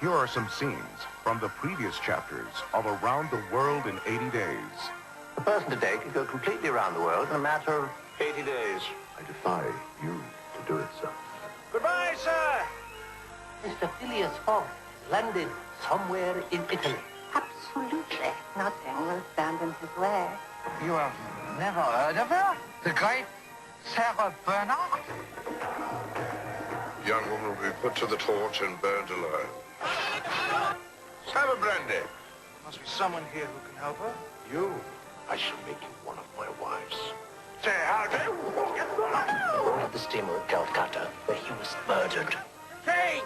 Here are some scenes from the previous chapters of Around the World in 80 Days. A person today could go completely around the world in a matter of 80 days. I defy you to do it, sir. Goodbye, sir! Mr. Phileas Fogg landed somewhere in Italy. Absolutely. Nothing will stand in his way. You have never heard of her? The great Sarah Bernhardt? The young woman will be put to the torch and burned alive. Have a brandy. Must be someone here who can help her. You? I shall make you one of my wives. Say howdy. At the steamer at Calcutta, where he was murdered. Hey!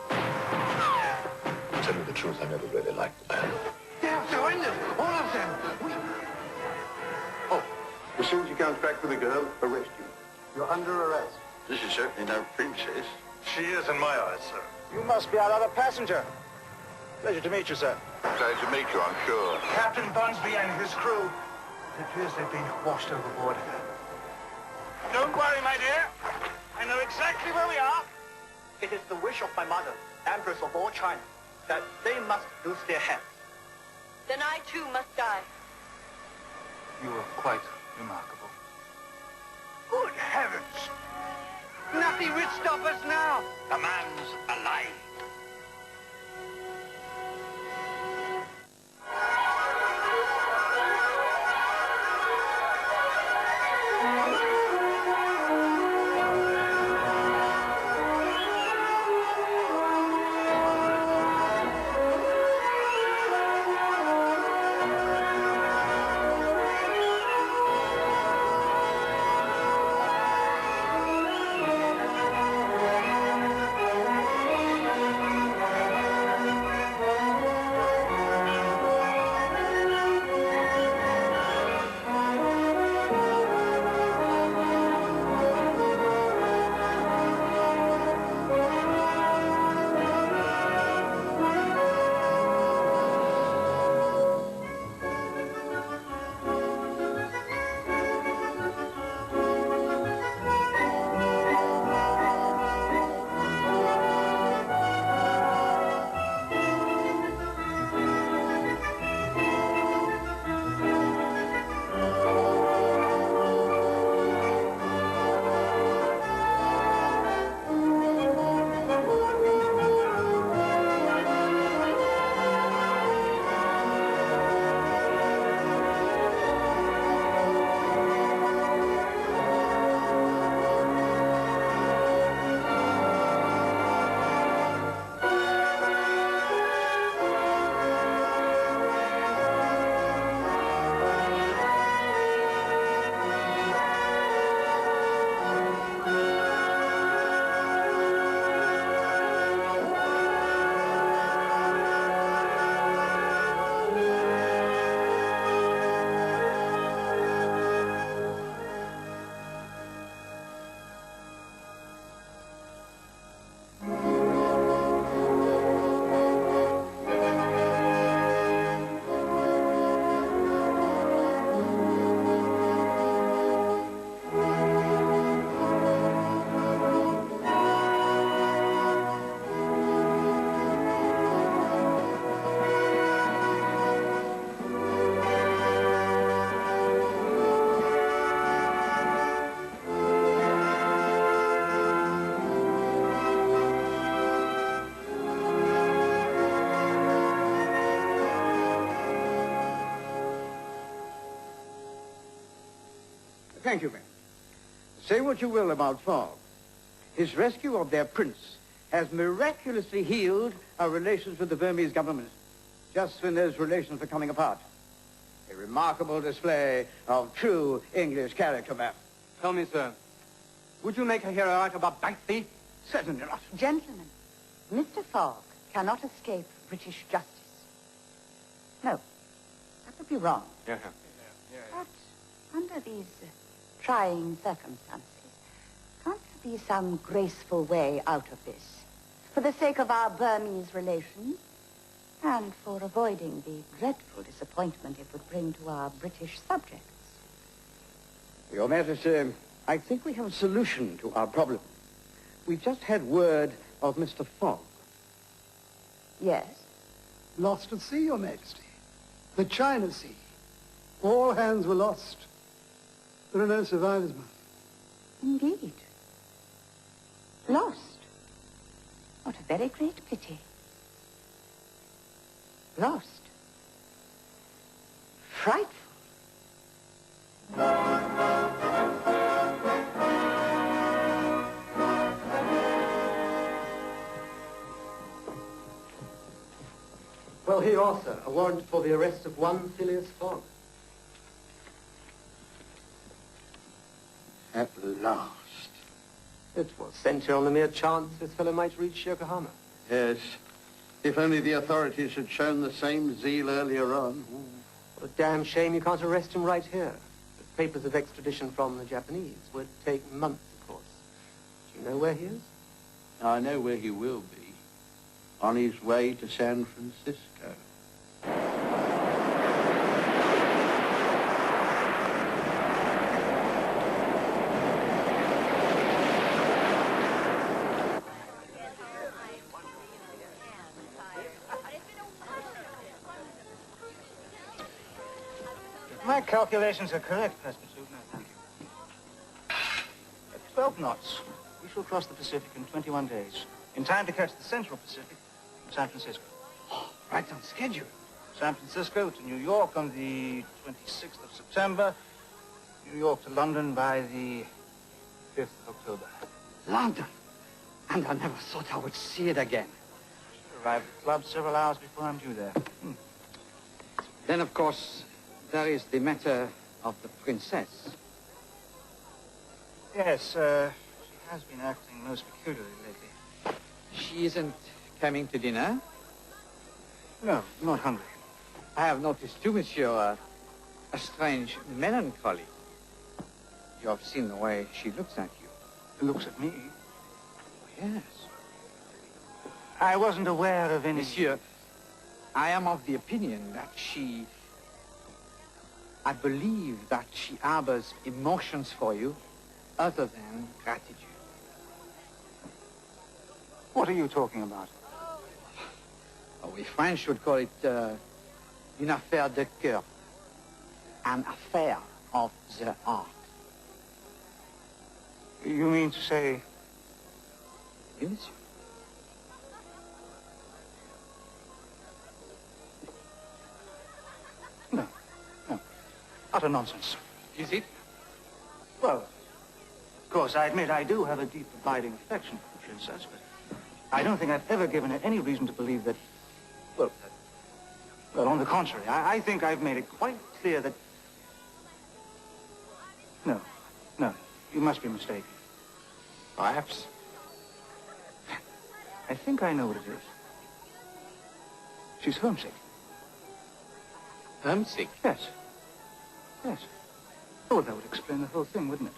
To tell you the truth, I never really liked the man. They have surrendered, all of them. Oh, as soon as he comes back with the girl, arrest you. You're under arrest. This is certainly no princess. She is in my eyes, sir. You must be our other passenger. Pleasure to meet you, sir. Glad to meet you, I'm sure. Captain Bunsby and his crew. It appears they've been washed overboard. Don't worry, my dear. I know exactly where we are. It is the wish of my mother, Empress of all China, that they must lose their heads. Then I too must die. You are quite remarkable. Good heavens! Nothing will stop us now. The man's alive. Thank you, ma'am. Say what you will about Fogg. His rescue of their prince has miraculously healed our relations with the Burmese government, just when those relations were coming apart. A remarkable display of true English character, ma'am. Tell me, sir, would you make a hero out of a bank thief? Certainly not. Gentlemen, Mr. Fogg cannot escape British justice. No, that would be wrong. Yeah. But under these trying circumstances, can't there be some graceful way out of this? For the sake of our Burmese relations, and for avoiding the dreadful disappointment it would bring to our British subjects. Your Majesty, I think we have a solution to our problem. We've just had word of Mr. Fogg. Yes? Lost at sea, Your Majesty. The China Sea. All hands were lost. There are no survivors, ma'am. Indeed. Lost. What a very great pity. Lost. Frightful. Well, here also, a warrant for the arrest of one Phileas Fogg. At last. It was sent here on the mere chance this fellow might reach Yokohama. Yes. If only the authorities had shown the same zeal earlier on. What a damn shame you can't arrest him right here. The papers of extradition from the Japanese would take months, of course. Do you know where he is? I know where he will be. On his way to San Francisco. If my calculations are correct, Rasputin, thank you. At 12 knots, we shall cross the Pacific in 21 days, in time to catch the Central Pacific from San Francisco. Oh, right on schedule. San Francisco to New York on the 26th of September. New York to London by the 5th of October. London. And I never thought I would see it again. Should arrive at the club several hours before I'm due there. Then, of course, there is the matter of the princess. Yes, she has been acting most peculiarly lately. She isn't coming to dinner? No, not hungry. I have noticed too, monsieur, a strange melancholy. You have seen the way she looks at you. Looks at me? Yes. I wasn't aware of any... Monsieur, I am of the opinion that she... I believe that she harbors emotions for you other than gratitude. What are you talking about? Oh, we French would call it une affaire de cœur. An affair of the heart. You mean to say... Oui, monsieur. No. Utter nonsense. Is it? Well, of course, I admit I do have a deep, abiding affection for the princess, but I don't think I've ever given her any reason to believe that... Well, on the contrary, I think I've made it quite clear that... No, you must be mistaken. Perhaps. I think I know what it is. She's homesick. Homesick? Yes. Oh, that would explain the whole thing, wouldn't it?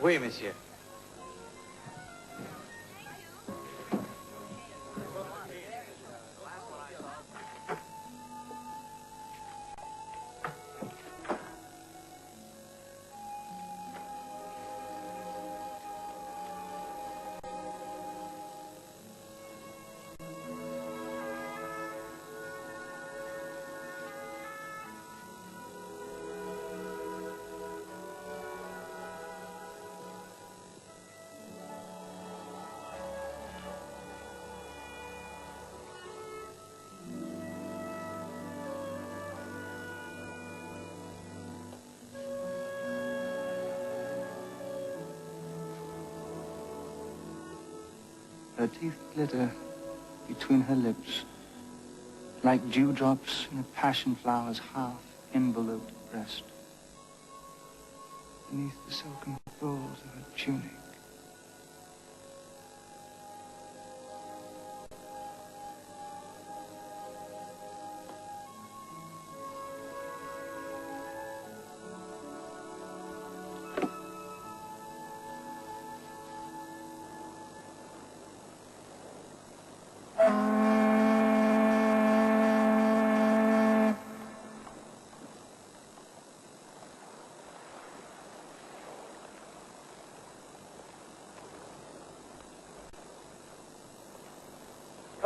Oui, monsieur. Her teeth glitter between her lips, like dewdrops in a passion flower's half-enveloped breast, beneath the silken folds of her tunic.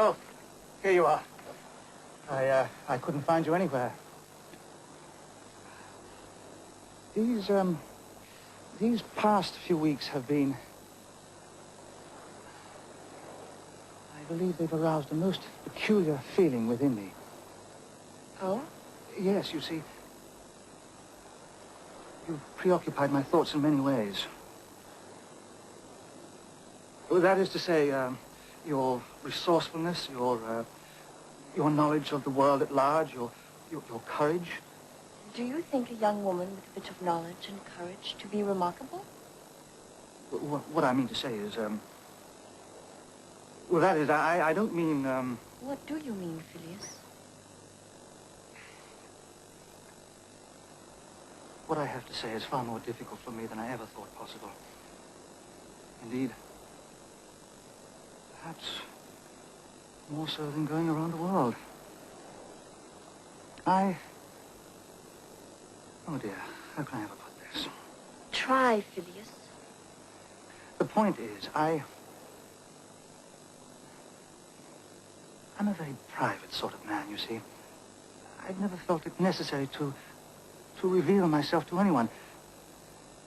Oh, here you are. I couldn't find you anywhere. These past few weeks have been... I believe they've aroused a most peculiar feeling within me. Oh? Yes, you see, you've preoccupied my thoughts in many ways. Well, that is to say, your resourcefulness, your knowledge of the world at large, your courage. Do you think a young woman with a bit of knowledge and courage to be remarkable? What I mean to say is, well, that is, I don't mean, What do you mean, Phileas? What I have to say is far more difficult for me than I ever thought possible. Indeed, perhaps more so than going around the world. Oh dear, how can I ever put this? Try, Phileas. The point is, I'm a very private sort of man, you see. I've never felt it necessary to reveal myself to anyone.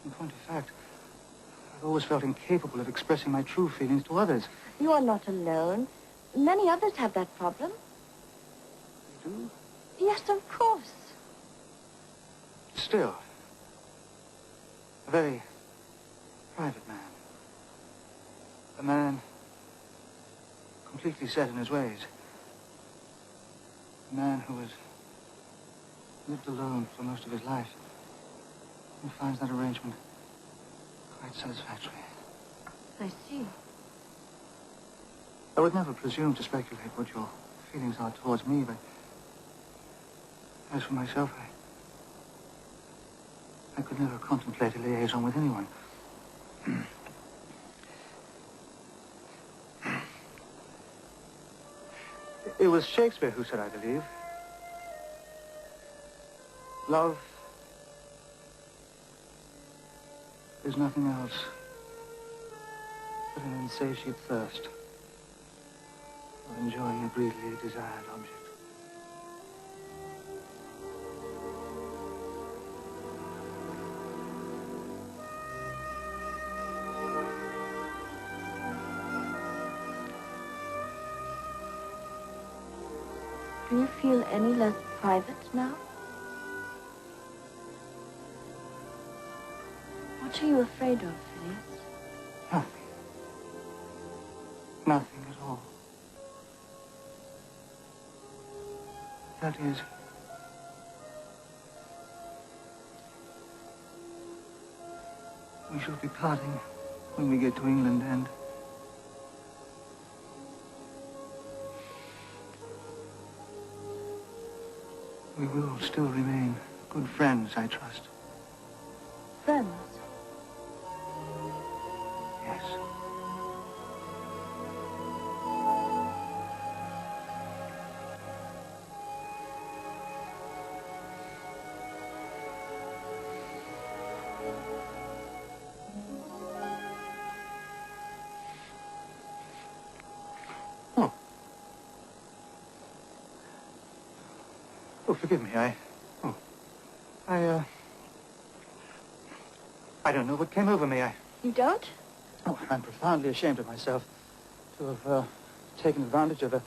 In point of fact, I've always felt incapable of expressing my true feelings to others. You are not alone. Many others have that problem. You do? Yes, of course. Still, a very private man. A man completely set in his ways. A man who has lived alone for most of his life and finds that arrangement quite satisfactory. I see. I would never presume to speculate what your feelings are towards me, but as for myself, I could never contemplate a liaison with anyone. It was Shakespeare who said, I believe, love is nothing else but an insatiate thirst of enjoying a greedily desired object. Do you feel any less private now? What are you afraid of, Phileas? Nothing. Nothing at all. That is, we shall be parting when we get to England, and we will still remain good friends, I trust. Friends? Yes. Oh, forgive me, I don't know what came over me. You don't? Oh, I'm profoundly ashamed of myself to have taken advantage of a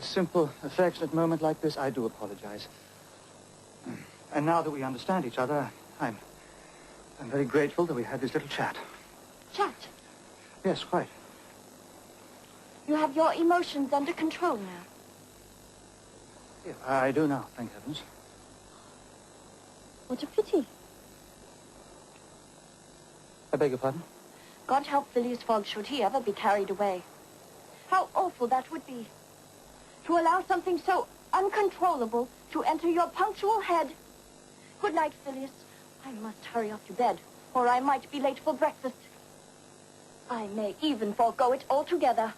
simple, affectionate moment like this. I do apologize. And now that we understand each other, I'm very grateful that we had this little chat. Chat? Yes, quite. You have your emotions under control now. Yeah, I do now, thank heavens. What a pity. I beg your pardon? God help Phileas Fogg should he ever be carried away. How awful that would be. To allow something so uncontrollable to enter your punctual head. Good night, Phileas. I must hurry off to bed, or I might be late for breakfast. I may even forego it altogether.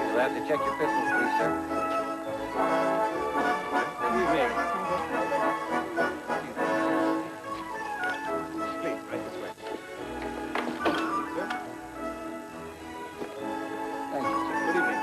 You'll have to check your pistols, please, sir. Please, right this way. Thank you, sir. Good evening.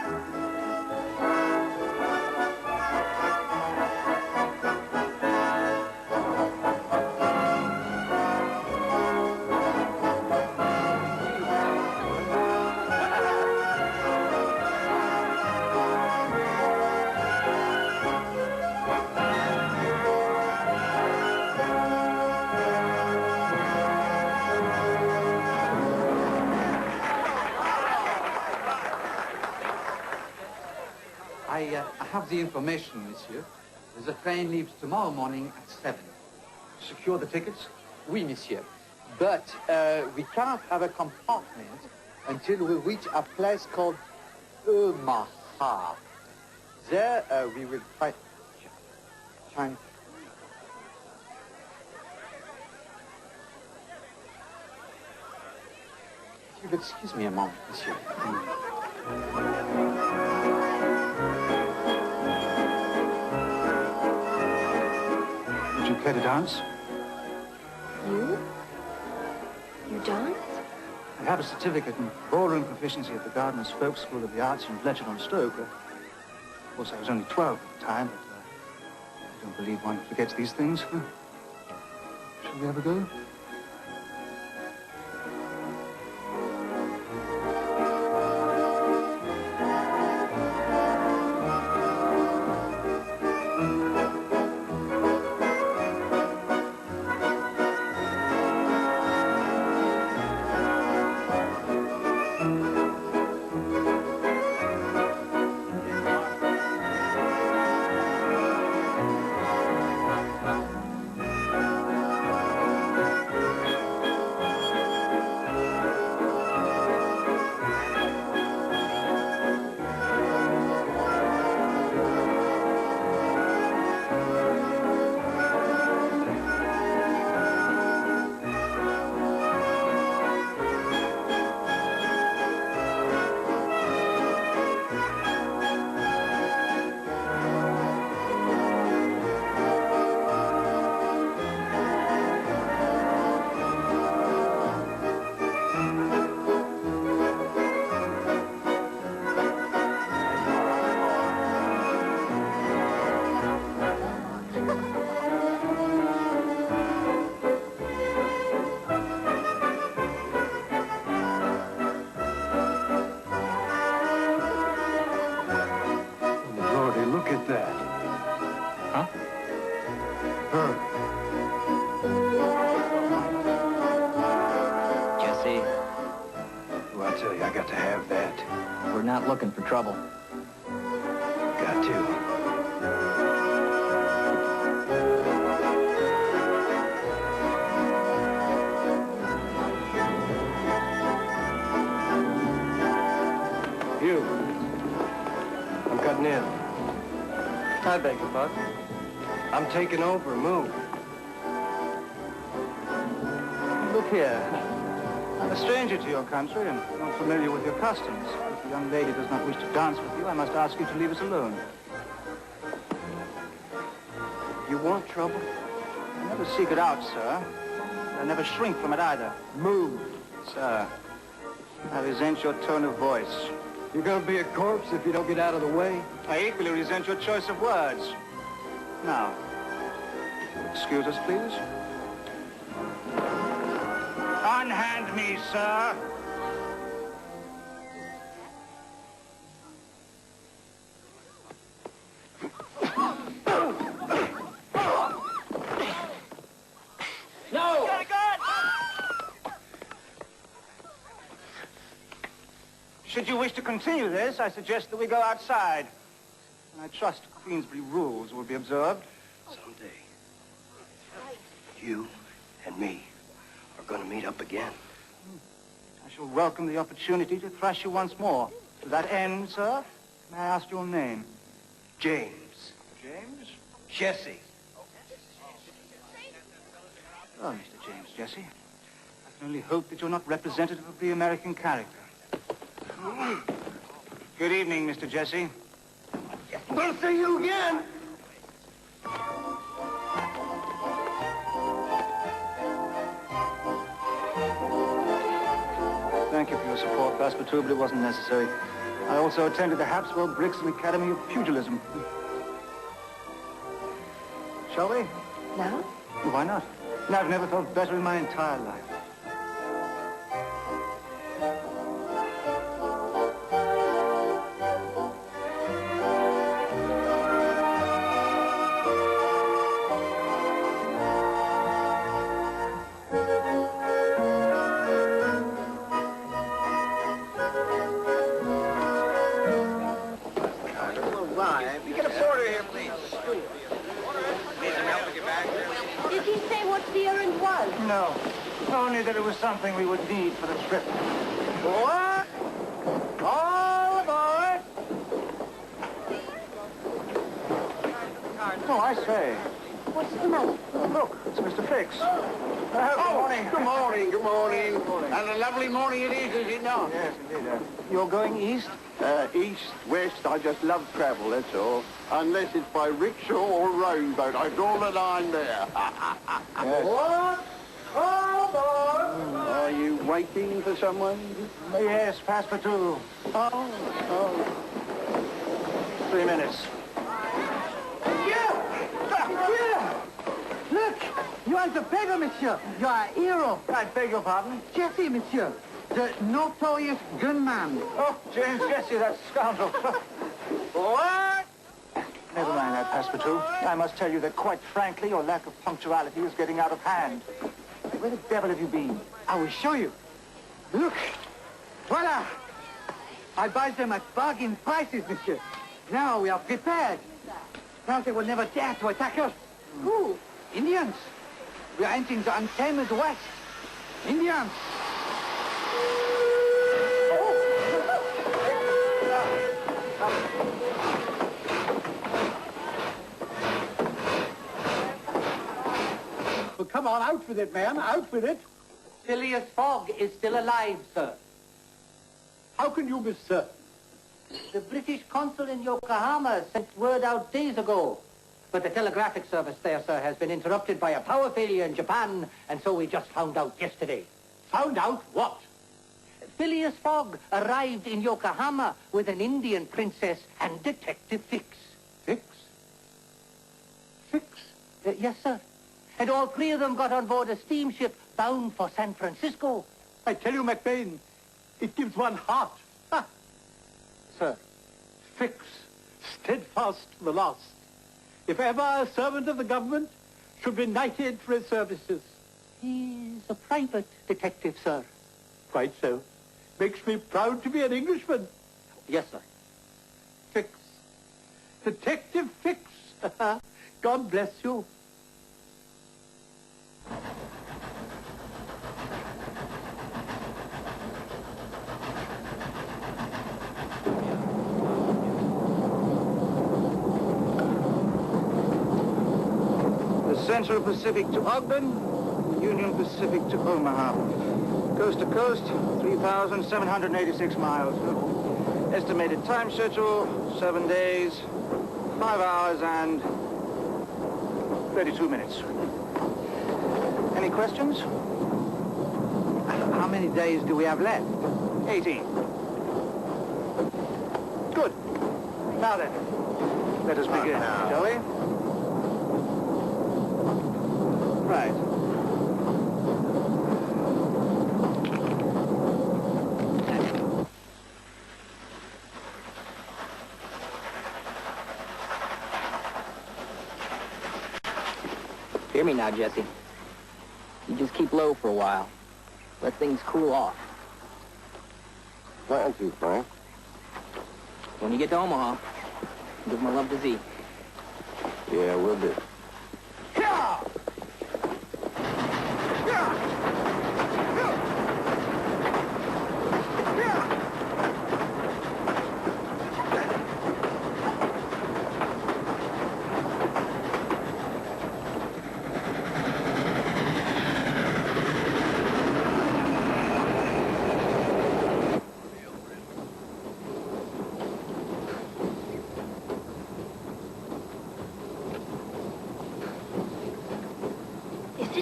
I have the information, monsieur. The train leaves tomorrow morning at 7. Secure the tickets? Oui, monsieur. But we cannot have a compartment until we reach a place called Omaha. There we will find... China. If you would excuse me a moment, monsieur. Would you care to dance? You? You dance? I have a certificate in ballroom proficiency at the Gardner's Folk School of the Arts in Fletcher-on-Stoke. Of course, I was only 12 at the time, but I don't believe one forgets these things. Shall we have a go? Look at that. Huh? Her. Jesse, Well, I tell you, I got to have that. we're not looking for trouble. Got to. You. I'm cutting in. I beg your pardon. I'm taking over. Move. Look here. I'm a stranger to your country and not familiar with your customs. If the young lady does not wish to dance with you, I must ask you to leave us alone. You want trouble? I never seek it out, sir. I never shrink from it either. Move. Sir, I resent your tone of voice. You're gonna be a corpse if you don't get out of the way. I equally resent your choice of words. Now, excuse us, please. Unhand me, sir. No! Should you wish to continue this, I suggest that we go outside. And I trust Queensbury rules will be observed. Someday, you and me are going to meet up again. I shall welcome the opportunity to thrash you once more. To that end, sir, may I ask your name? James. James? Jesse. Oh, Mr. James Jesse, I can only hope that you're not representative of the American character. Good evening, Mr. Jesse. We'll see you again. Thank you for your support, Passepartout, but it wasn't necessary. I also attended the Habsburg Brixton Academy of Pugilism. Shall we? Now? Why not? I've never felt better in my entire life. Did he say what the errand was? No. Only that it was something we would need for the trip. What? All aboard! Oh, I say. What's the matter? Look, it's Mr. Fix. Good morning. Good morning, good morning. And a lovely morning it is it not? Yes, indeed. You're going east? East, west, I just love travel, that's all. Unless it's by rickshaw or rowboat, I draw the line there. Yes. What? All aboard! Are you waiting for someone? Yes, Passepartout. Oh. 3 minutes. Look! You are the beggar, monsieur. You are a hero. I beg your pardon? Jesse, monsieur. The notorious gunman. Oh, James Jesse, that scoundrel. What? Never mind that, Passepartout. I must tell you that, quite frankly, your lack of punctuality is getting out of hand. Where the devil have you been? I will show you. Look. Voila. I buy them at bargain prices, monsieur. Now we are prepared. Now they will never dare to attack us. Who? Indians. We are entering the untamed West. Indians. Well, come on, out with it, man, out with it. Phileas Fogg is still alive, sir. How can you be certain? The British consul in Yokohama sent word out days ago. But the telegraphic service there, sir, has been interrupted by a power failure in Japan, and so we just found out yesterday. Found out what? Phileas Fogg arrived in Yokohama with an Indian princess and Detective Fix. Fix? Fix? Yes, sir. And all three of them got on board a steamship bound for San Francisco. I tell you, McBain, it gives one heart. Ha! Sir. Fix, steadfast to the last. If ever a servant of the government should be knighted for his services. He's a private detective, sir. Quite so. Makes me proud to be an Englishman. Yes, sir. Fix. Detective Fix. God bless you. Central Pacific to Ogden, Union Pacific to Omaha. Coast to coast, 3,786 miles. Estimated time schedule, 7 days, 5 hours and 32 minutes. Any questions? How many days do we have left? 18. Good. Now then, let us begin, shall we? Right. Hear me now, Jesse. You just keep low for a while. Let things cool off. Thank you, Frank. When you get to Omaha, give my love to Z. Yeah, we'll do.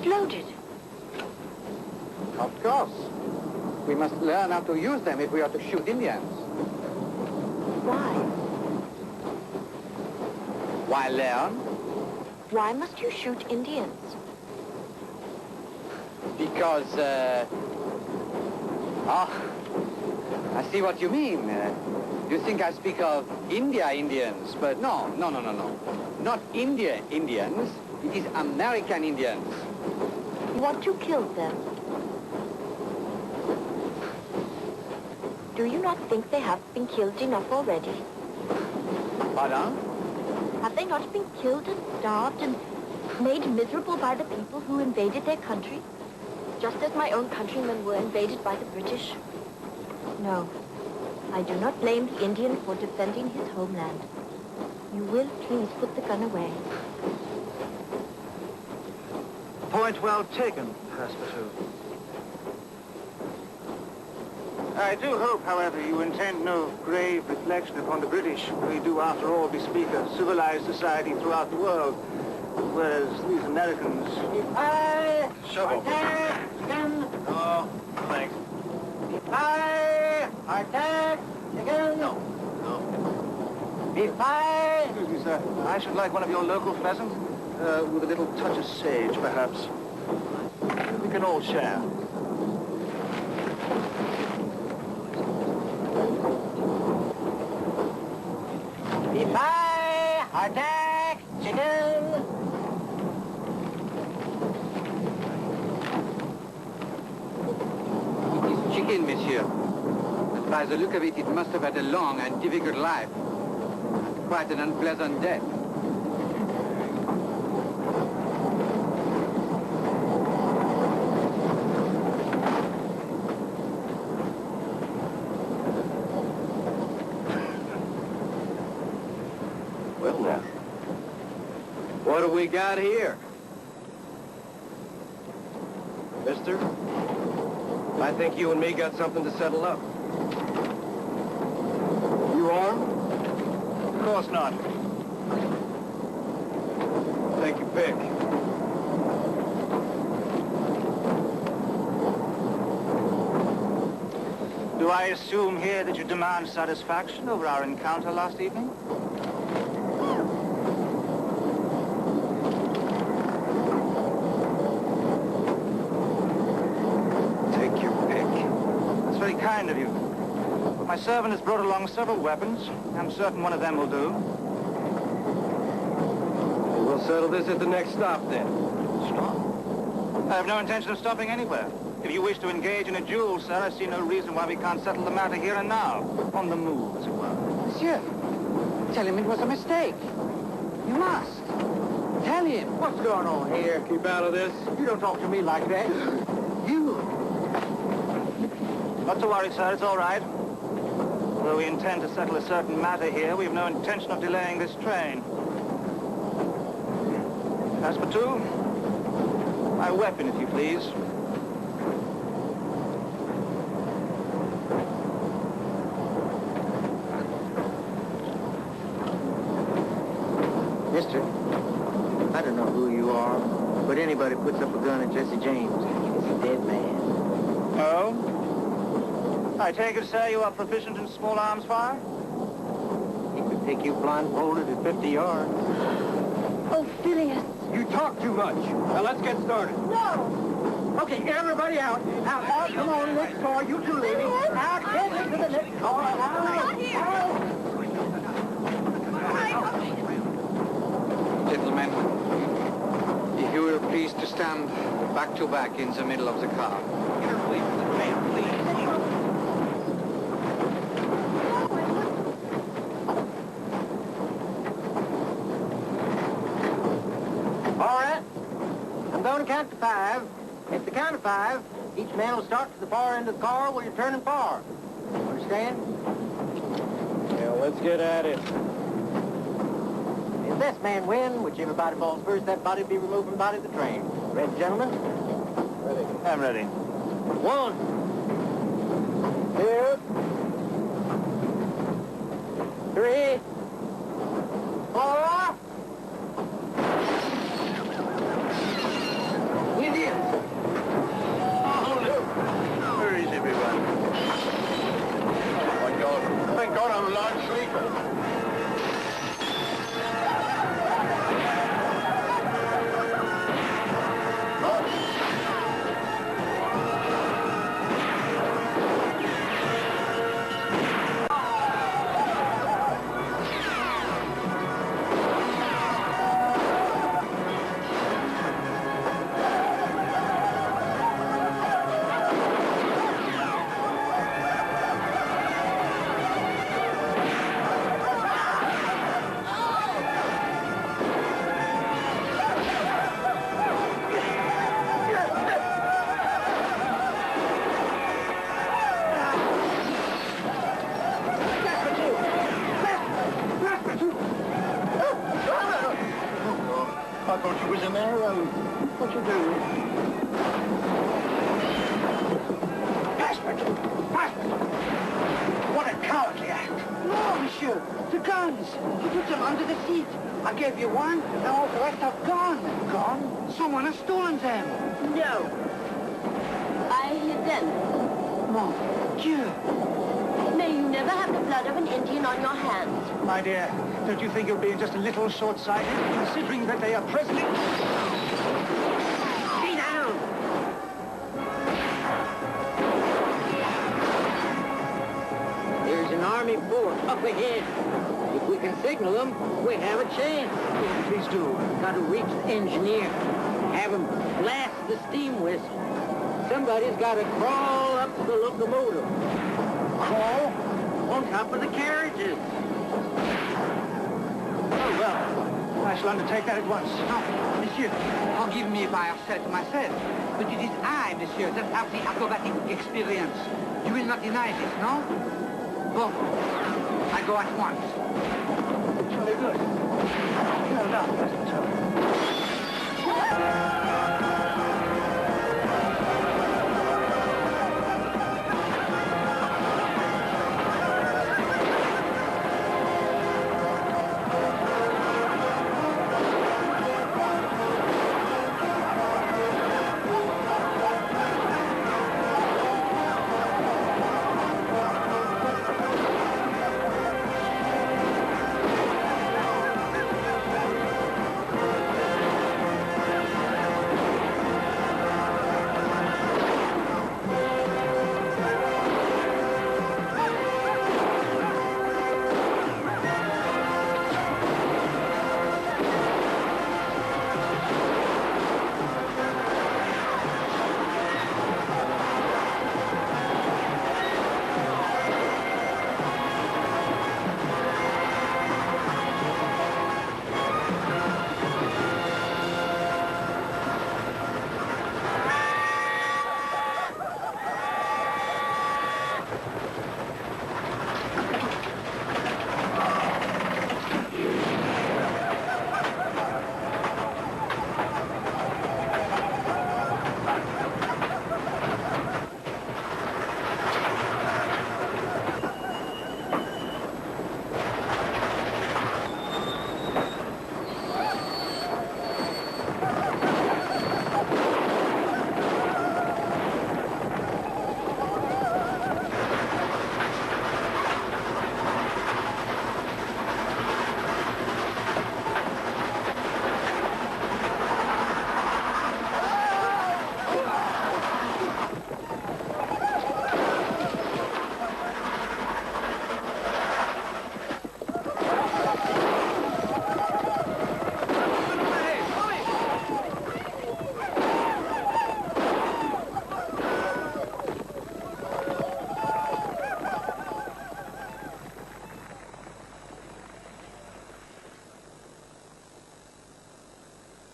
it loaded? Of course. We must learn how to use them if we are to shoot Indians. Why? Why learn? Why must you shoot Indians? Because, I see what you mean. You think I speak of India Indians, but no. Not India Indians. It is American Indians. You want to kill them? Do you not think they have been killed enough already? Pardon? Have they not been killed and starved and made miserable by the people who invaded their country? Just as my own countrymen were invaded by the British? No, I do not blame the Indian for defending his homeland. You will please put the gun away. Point well taken, Passepartout. I do hope, however, you intend no grave reflection upon the British. We do, after all, bespeak a civilized society throughout the world, whereas these Americans... Shovel. Oh, thanks. Attack! Again! No. Excuse me, sir. I should like one of your local pheasants, with a little touch of sage, perhaps. We can all share. Attack! Chicken! It is chicken, monsieur. And by the look of it, it must have had a long and difficult life. Quite an unpleasant death. Well, now. What do we got here? Mister, I think you and me got something to settle up. You armed? Of course not. Take your pick. Do I assume here that you demand satisfaction over our encounter last evening? Take your pick. That's very kind of you. But my servant has brought along several weapons. I'm certain one of them will do. We'll settle this at the next stop, then. Stop? I have no intention of stopping anywhere. If you wish to engage in a duel, sir, I see no reason why we can't settle the matter here and now. On the move, as it were. Monsieur, tell him it was a mistake. You must. Tell him. What's going on here? Keep out of this. You don't talk to me like that. You. Not to worry, sir. It's all right. Although we intend to settle a certain matter here, we have no intention of delaying this train. Passepartout, my weapon, if you please. Mister, I don't know who you are, but anybody puts up a gun at Jesse James, he's a dead man. Oh? I take it, sir, you are proficient in small arms fire? He could take you blindfolded at 50 yards. Oh, Phileas. You talk too much. Now, let's get started. No! Okay, everybody out. Out, come on, next car, you two ladies. Out, get into the next car, out. Gentlemen, if you will please to stand back to back in the middle of the car. All right. I'm going to count to 5. At the count of 5, each man will start to the far end of the car while you're turning far. Understand? Yeah, let's get at it. If this man win, whichever body falls first, that body will be removed from the body of the train. Ready, gentlemen? Ready. I'm ready. 1, 2, 3, 4. With the I thought you was an arrow. What you doing? Bastard! Bastard! What a cowardly act! No, monsieur. The guns. You put them under the seat. I gave you one, and all the rest are gone. Gone? Someone has stolen them. No. I hid them. Mon Dieu. May you never have the blood of an Indian on your hands. My dear, don't you think you're being just a little short-sighted, considering that they are presently... Stay down. There's an army fort up ahead. If we can signal them, we have a chance. Please do. Got to reach the engineer. Have him blast the steam whistle. Somebody's got to crawl up to the locomotive. Crawl? On top of the carriages. Oh, well, I shall undertake that at once. No, monsieur, forgive me if I have said myself, but it is I, monsieur, that have the acrobatic experience. You will not deny this, no? Bon, I go at once. Very good. No doubt, President.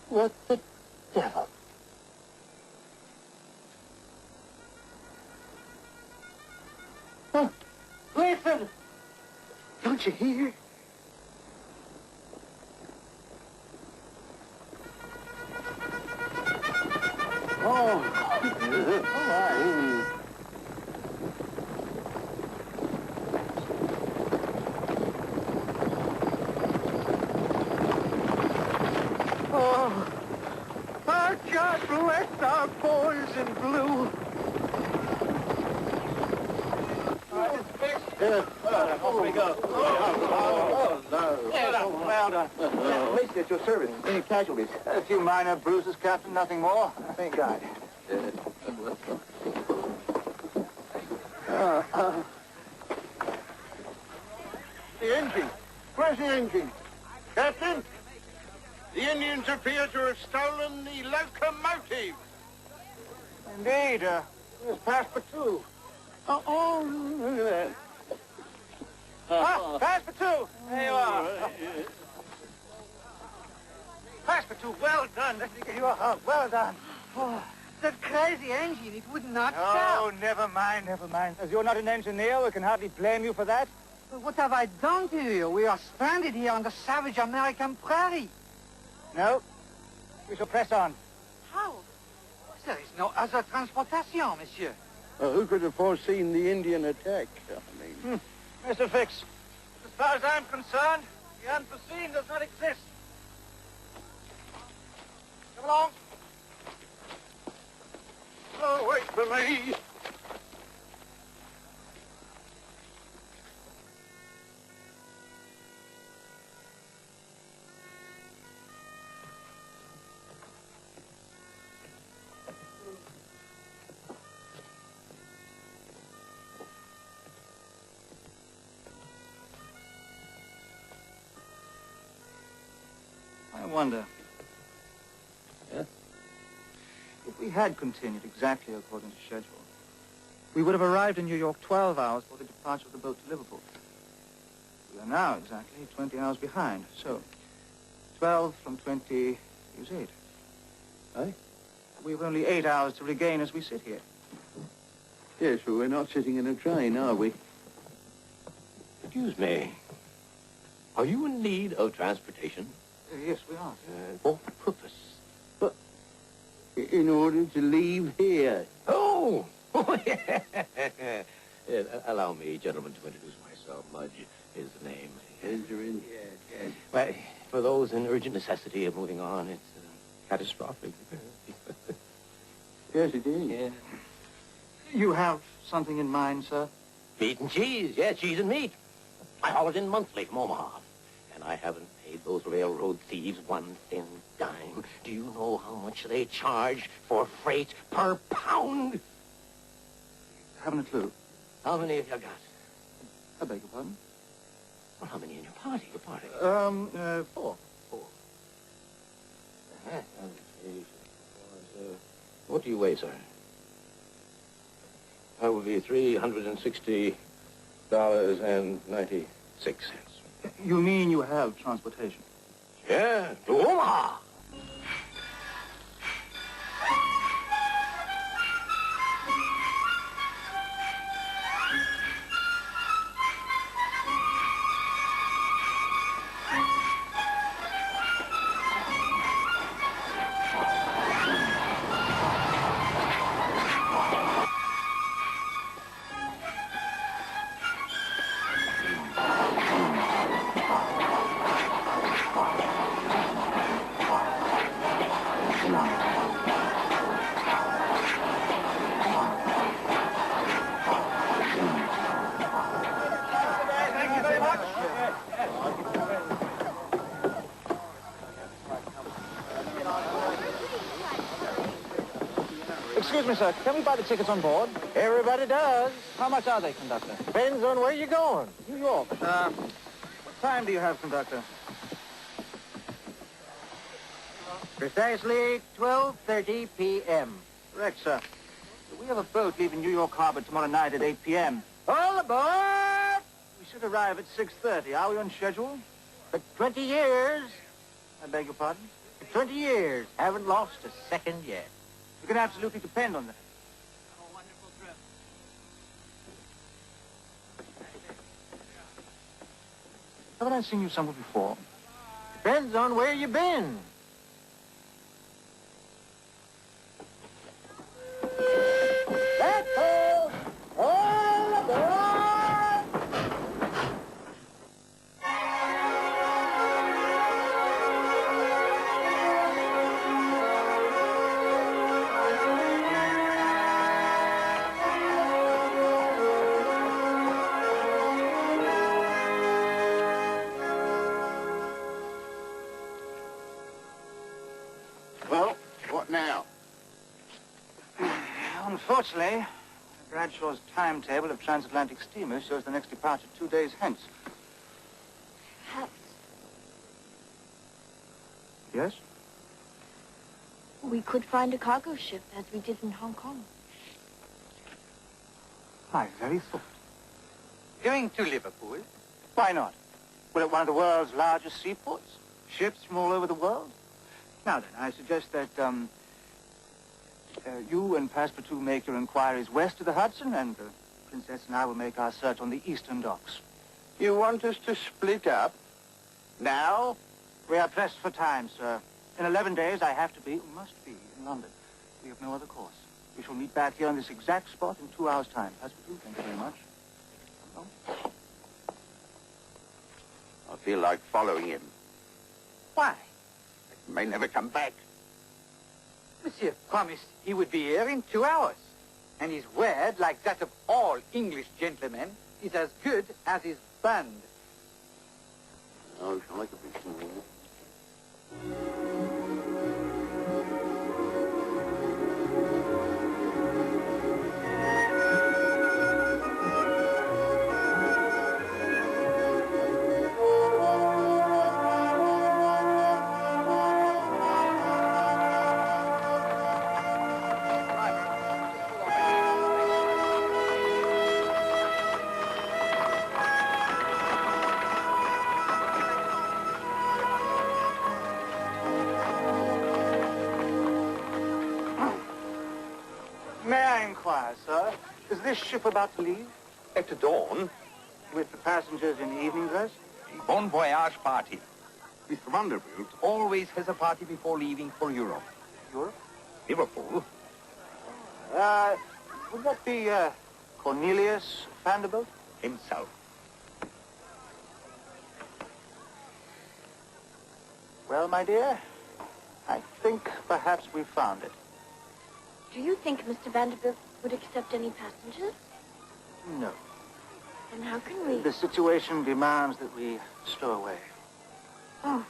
What the devil? Oh, listen! Don't you hear? Oh, all right. Oh, God bless our boys in blue. It's fixed. Off we go. Oh, no. Well done. Mason, at your service. Any casualties? A few minor bruises, Captain, nothing more. Thank God. The engine. Where's the engine? Captain? The Indians appear to have stolen the locomotive. Indeed. Where's Passepartout? Oh, look at that. Passepartout! There you are. Passepartout, well done. Let me give you a hug. Well done. Oh, that crazy engine, it would not Oh, stop. never mind, never mind. As you're not an engineer, we can hardly blame you for that. But what have I done to you? We are stranded here on the savage American prairie. No. We shall press on. How? There is no other transportation, monsieur. Who could have foreseen the Indian attack? I mean... Mr. Fix, as far as I'm concerned, the unforeseen does not exist. Come along. Oh, wait for me. I wonder. Yes? If we had continued exactly according to schedule, we would have arrived in New York 12 hours before the departure of the boat to Liverpool. We are now exactly 20 hours behind, so 12 from 20 is 8. Aye? We have only 8 hours to regain as we sit here. Yes, but we're not sitting in a train, are we? Excuse me. Are you in need of transportation? Yes, we are. For what purpose? But in order to leave here. Oh! Allow me, gentlemen, to introduce myself. Mudge is the name. Yes. Well, for those in urgent necessity of moving on, it's catastrophic. Yes, it is. Yeah. You have something in mind, sir? Meat and cheese. Yeah, cheese and meat. I haul it in monthly from Omaha. And I haven't paid those railroad thieves one thin dime. Do you know how much they charge for freight per pound? Haven't a clue. How many have you got? I beg your pardon? Well, how many in your party? 4. What do you weigh, sir? That would be $360.96. You mean you have transportation? Yeah, to Omaha. Excuse me, sir. Can we buy the tickets on board? Everybody does. How much are they, conductor? Depends on where you're going. New York. What time do you have, conductor? Precisely 12:30 p.m. Correct, sir. We have a boat leaving New York Harbor tomorrow night at 8 p.m. All aboard! We should arrive at 6:30. Are we on schedule? For 20 years. I beg your pardon? For 20 years. Haven't lost a second yet. You can absolutely depend on that. Haven't I seen you somewhere before? Depends on where you've been. That's all. All aboard! Unfortunately, Bradshaw's timetable of transatlantic steamers shows the next departure 2 days hence. Perhaps Yes? we could find a cargo ship as we did in Hong Kong. My very thought. Going to Liverpool? Why not? We're at one of the world's largest seaports. Ships from all over the world. Now then, I suggest that you and Passepartout make your inquiries west of the Hudson, and the Princess and I will make our search on the eastern docks. You want us to split up? Now? We are pressed for time, sir. In 11 days, I must be in London. We have no other course. We shall meet back here on this exact spot in 2 hours' time. Passepartout, thank you very much. I feel like following him. Why? He may never come back. Monsieur promised he would be here in 2 hours. And his word, like that of all English gentlemen, is as good as his bond. Oh, shall I could be small. May I inquire, sir, is this ship about to leave? At dawn, With the passengers in evening dress? bon voyage party. Mr. Vanderbilt always has a party before leaving for Europe. Europe? Liverpool? Would that be, Cornelius Vanderbilt? Himself. Well, my dear, I think perhaps we've found it. Do you think Mr. Vanderbilt would accept any passengers? No. Then how can we... The situation demands that we stow away. Oh,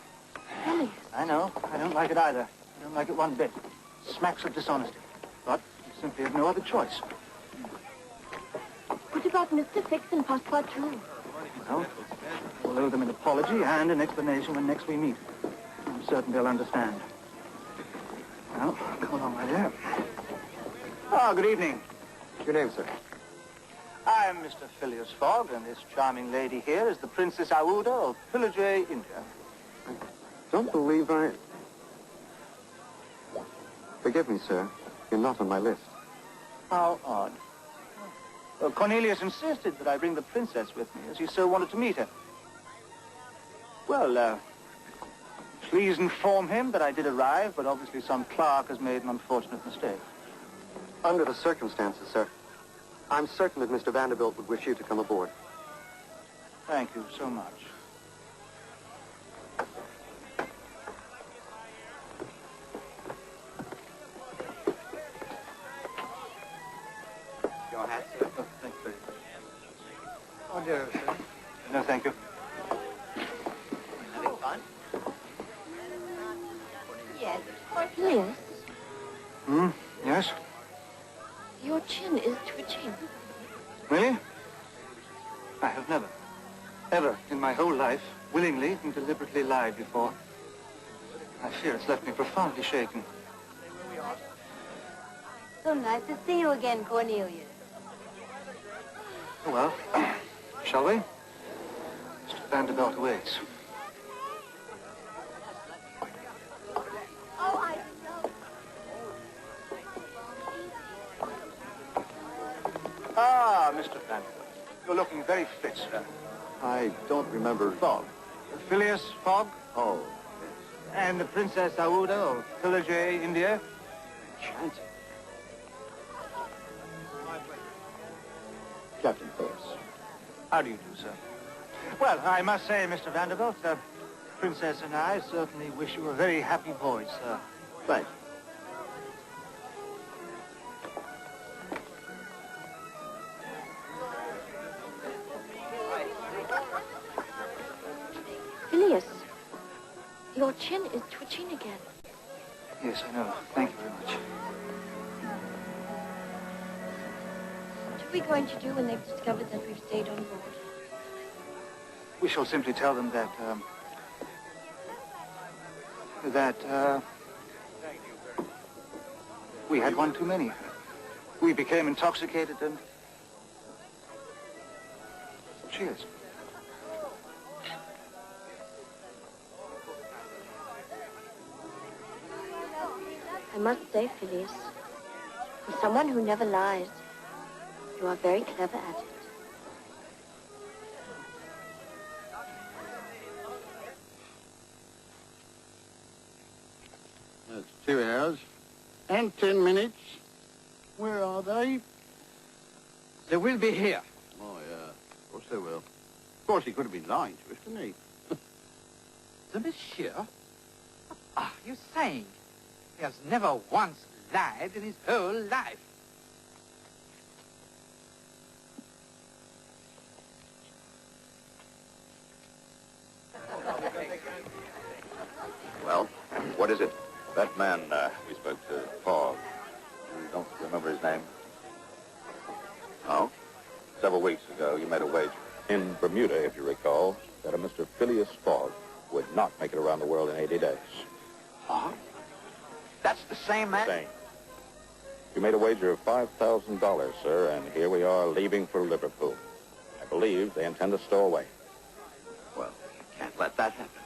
Phileas. I know. I don't like it either. I don't like it one bit. Smacks of dishonesty. But we simply have no other choice. What about Mr. Fix and Passepartout? Well, we'll owe them an apology and an explanation when next we meet. I'm certain they'll understand. Well, come along, my dear. Oh, good evening. Your name, sir? I'm Mr. Phileas Fogg, and this charming lady here is the Princess Aouda of Pillager, India. Don't believe I... Forgive me, sir. You're not on my list. How odd. Well, Cornelius insisted that I bring the princess with me, as he so wanted to meet her. Well, please inform him that I did arrive, but obviously some clerk has made an unfortunate mistake. Under the circumstances, sir, I'm certain that Mr. Vanderbilt would wish you to come aboard. Thank you so much. Your hat, sir? Oh, thank you very much. Oh, dear, sir. No, thank you. Having fun? Yes. Phileas, Yes? your chin is twitching. Really? I have never, ever in my whole life, willingly and deliberately lied before. I fear it's left me profoundly shaken. So nice to see you again, Cornelius. Oh, well, shall we? Mr. Vanderbilt awaits. Oh, I know. Ah, Mr. Vanderbilt. You're looking very fit, sir. I don't remember. Fogg. Phileas Fogg Oh, and the Princess Aouda of Pillager, India. enchanting. Captain Phillips. How do you do, sir? Well, I must say, Mr. Vanderbilt, the Princess and I certainly wish you a very happy voyage, sir. Thanks. Phileas, your chin is twitching again. Yes, I know. Thank you very much. are we going to do when they've discovered that we've stayed on board? We shall simply tell them that, we had one too many. We became intoxicated and... Cheers. I must say, Phileas, for someone who never lies, you are very clever at it. That's 2 hours and 10 minutes. Where are they? They will be here. Oh, yeah. Of course they will. Of course, he could have been lying to us, couldn't he? The monsieur? What are you saying? He has never once lied in his whole life. Well, what is it? That man we spoke to, Fogg. You don't remember his name? Oh? Several weeks ago, you made a wager in Bermuda, if you recall, that a Mr. Phileas Fogg would not make it around the world in 80 days. Fogg? That's the same man? Same. You made a wager of $5,000, sir, and here we are leaving for Liverpool. I believe they intend to stow away. Well, you can't let that happen.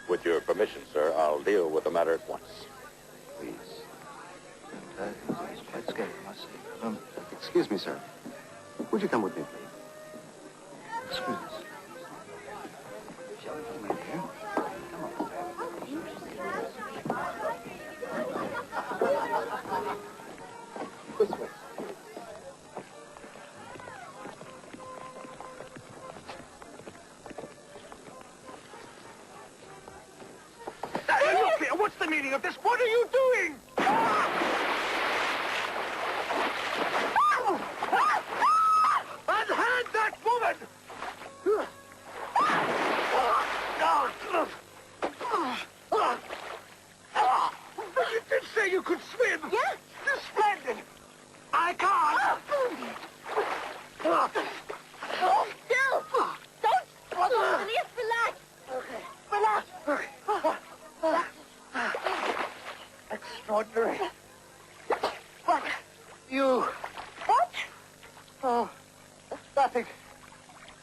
With your permission, sir, I'll deal with the matter at once. Please. It's quite scary, I must say. Excuse me, sir. Would you come with me, please? Excuse us. Shall we come in here? Come on. This way. Look here, what's the meaning of this? What are you doing? Unhand that woman! But you did say you could swim! Yes! Splendid! I can't! Still! Don't struggle, Phileas, relax! Okay. Relax! Extraordinary. What? You... What? Oh, nothing.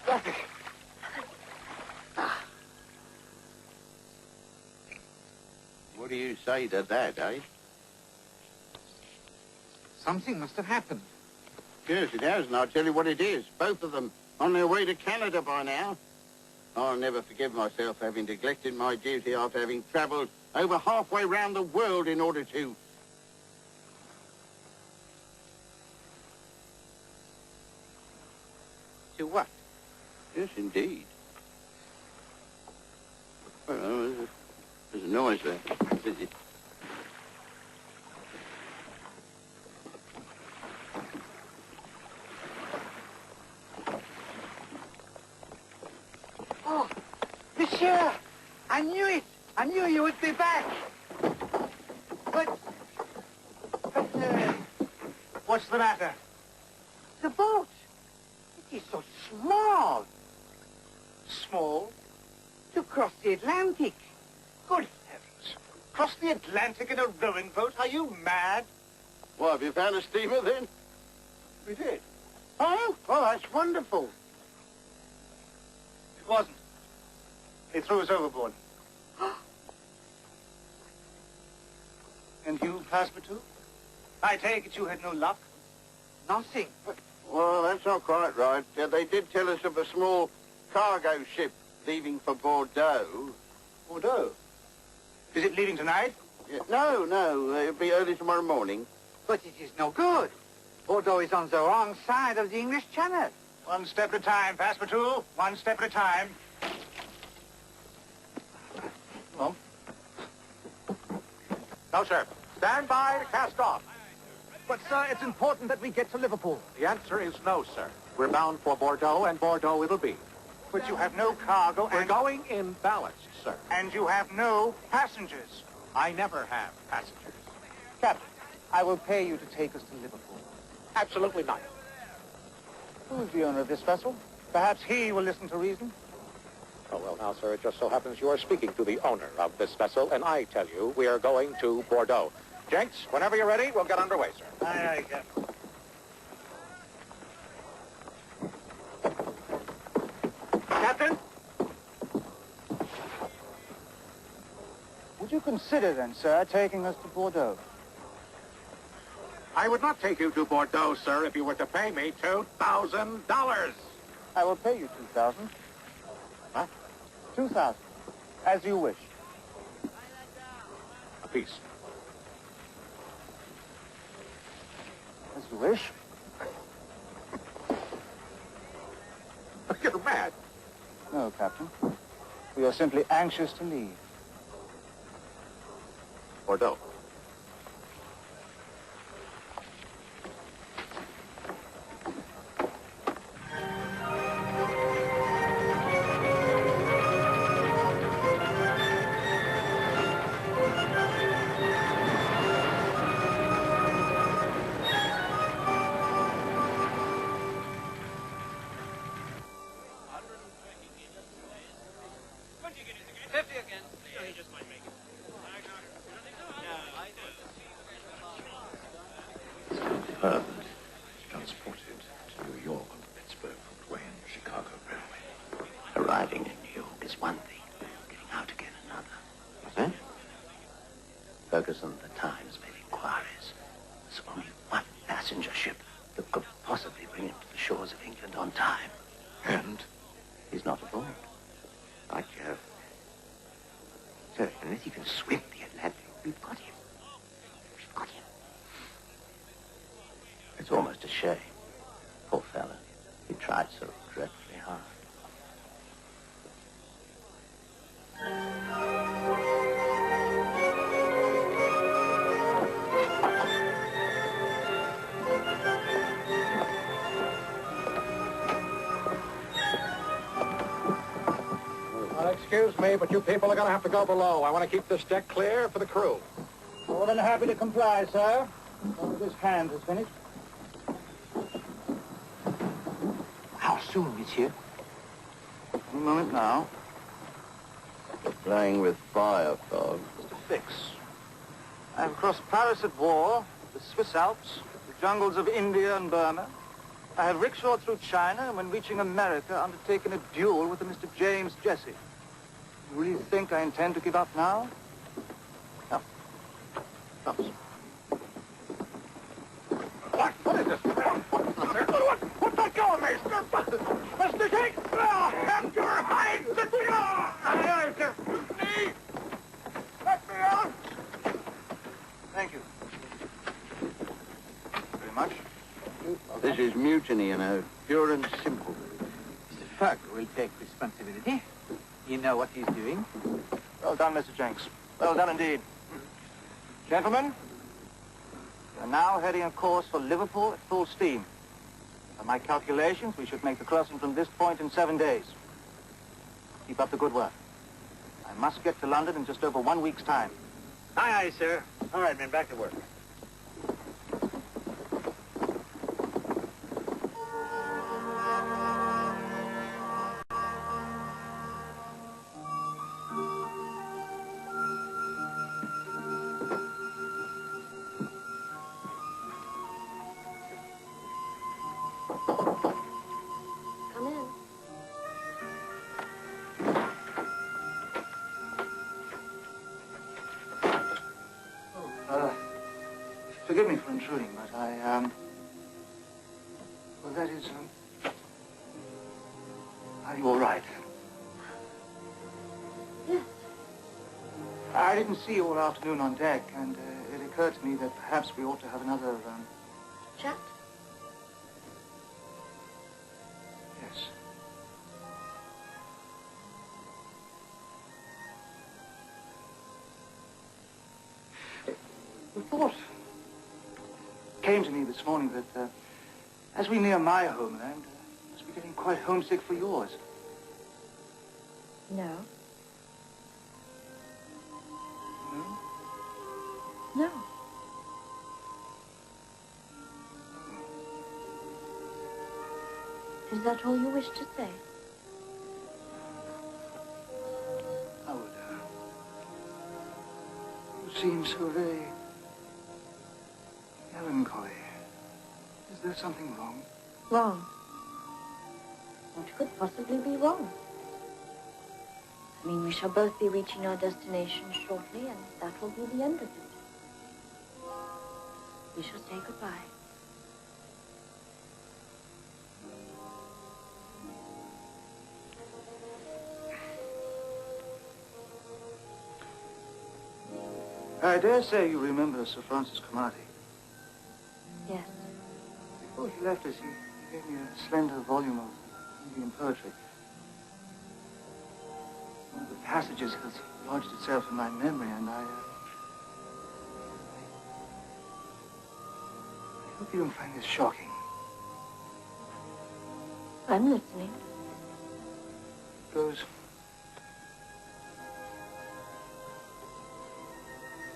Nothing. What do you say to that, eh? Something must have happened. Yes, it has, and I'll tell you what it is. Both of them on their way to Canada by now. I'll never forgive myself for having neglected my duty after having travelled over halfway round the world in order to... To what? Yes, indeed. Well, there's a noise there. Is it? Oh, monsieur! I knew it! I knew you would be back! But What's the matter? the boat! It is so small! Small? To cross the Atlantic. Good heavens. Cross the Atlantic in a rowing boat? Are you mad? Well, have you found a steamer then? We did. Oh, well, that's wonderful. It wasn't. They threw us overboard. And you, Passepartout? I take it you had no luck? Nothing. Well, that's not quite right. They did tell us of a small cargo ship leaving for Bordeaux. Bordeaux? Is it leaving tonight? Yeah, no. It'll be early tomorrow morning. But it is no good. Bordeaux is on the wrong side of the English Channel. One step at a time, Passepartout. One step at a time. Well. No, sir. Stand by to cast off. But, sir, it's important that we get to Liverpool. The answer is no, sir. We're bound for Bordeaux, and Bordeaux it'll be. But you have no cargo We're and... going in ballast, sir. And you have no passengers. I never have passengers. Captain, I will pay you to take us to Liverpool. Absolutely not. Who is the owner of this vessel? Perhaps he will listen to reason. Oh, well, now, sir, it just so happens you are speaking to the owner of this vessel, and I tell you we are going to Bordeaux. Jenks, whenever you're ready, we'll get underway, sir. Aye, aye, Captain. Captain? Would you consider then, sir, taking us to Bordeaux? I would not take you to Bordeaux, sir, if you were to pay me $2,000. I will pay you 2,000. Huh? 2,000. As you wish. A piece. As you wish. You're mad. No, Captain. We are simply anxious to leave. Bordeaux. Transported to New York on the Pittsburgh, Fort Wayne, Chicago Railway. Arriving in New York is one thing, getting out again another. What's that? Ferguson, the Times, made inquiries. There's only one passenger ship that could possibly bring him to the shores of England on time. And? He's not aboard. Not Jeff. Sir, unless he can swim the Atlantic, we've got him. We've got him. It's almost a shame. Poor fellow. He tried so dreadfully hard. Well, excuse me, but you people are going to have to go below. I want to keep this deck clear for the crew. More than happy to comply, sir. Only this hand is finished. How soon, monsieur? Any moment now. Playing with fire, Fogg. Mr. Fix. I have crossed Paris at war, the Swiss Alps, the jungles of India and Burma. I have rickshawed through China, and when reaching America, undertaken a duel with a Mr. James Jesse. You really think I intend to give up now? No. No. What is this? What's that going, Maester? Mr. King! Have your hides! Let me out! Aye, sir. Me! Let me out! Thank you. Very much. This is mutiny, you know. Pure and simple. Mr. Fogg will take responsibility. You know what he's doing. Well done, Mr. Jenks. Well done indeed. Gentlemen, we are now heading a course for Liverpool at full steam. By my calculations, we should make the crossing from this point in 7 days. Keep up the good work. I must get to London in just over 1 week's time. Aye, aye, sir. All right, men, back to work. Come in. Forgive me for intruding, but well, that is, are you all right? Yes. I didn't see you all afternoon on deck, and it occurred to me that perhaps we ought to have another, Chat? yes. The thought came to me this morning that as we near my homeland, I must be getting quite homesick for yours. No. No? No. Is that all you wish to say? Aouda, you seem so very melancholy. Is there something wrong? Wrong? What could possibly be wrong? I mean, we shall both be reaching our destination shortly, and that will be the end of it. We shall say goodbye. I dare say you remember Sir Francis Cromarty. Yes. Before he left us, he gave me a slender volume of Indian poetry. One of the passages has lodged itself in my memory, and I hope you don't find this shocking. I'm listening. It goes,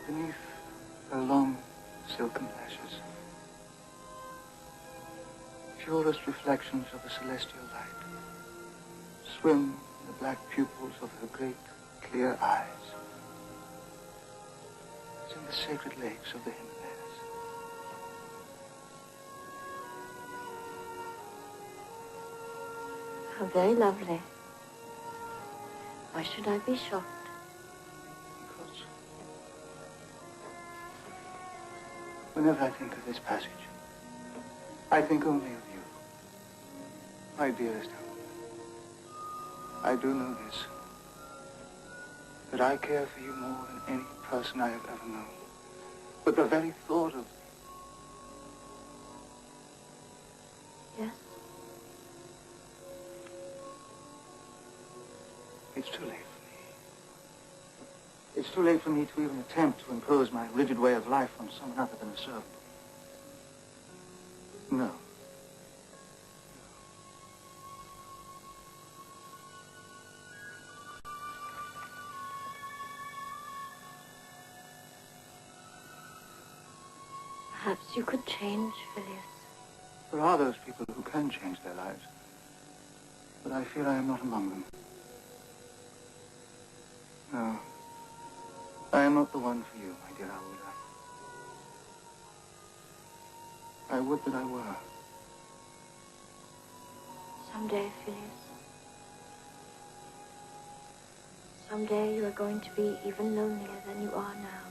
beneath her long silken lashes, purest reflections of a celestial light swim in the black pupils of her great clear eyes, as in the sacred lakes of the Himalayas. How very lovely. Why should I be shocked? Because whenever I think of this passage, I think only of you, my dearest Helen. I do know this, that I care for you more than any person I have ever known. But the very thought of... Yes? It's too late for me. It's too late for me to even attempt to impose my rigid way of life on someone other than a servant. No. Perhaps you could change, Phileas. There are those people who can change their lives, but I fear I am not among them. No, I am not the one for you, my dear Aouda. I would that I were. Someday, Phileas. Someday you are going to be even lonelier than you are now.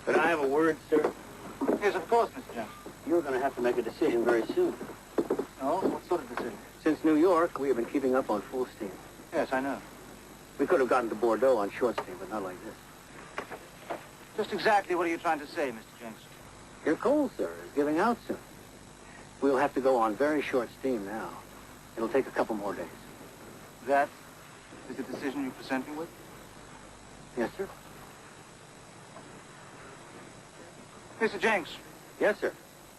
Could I have a word, sir? Yes, of course, Mr. Johnson. You're going to have to make a decision very soon. Oh, what sort of decision? Since New York, we have been keeping up on full steam. Yes, I know. We could have gotten to Bordeaux on short steam, but not like this. Just exactly what are you trying to say, Mr. Jenks? Your coal, sir, is giving out soon. We'll have to go on very short steam now. It'll take a couple more days. That is the decision you present me with? Yes, sir. Mr. Jenks. Yes, sir.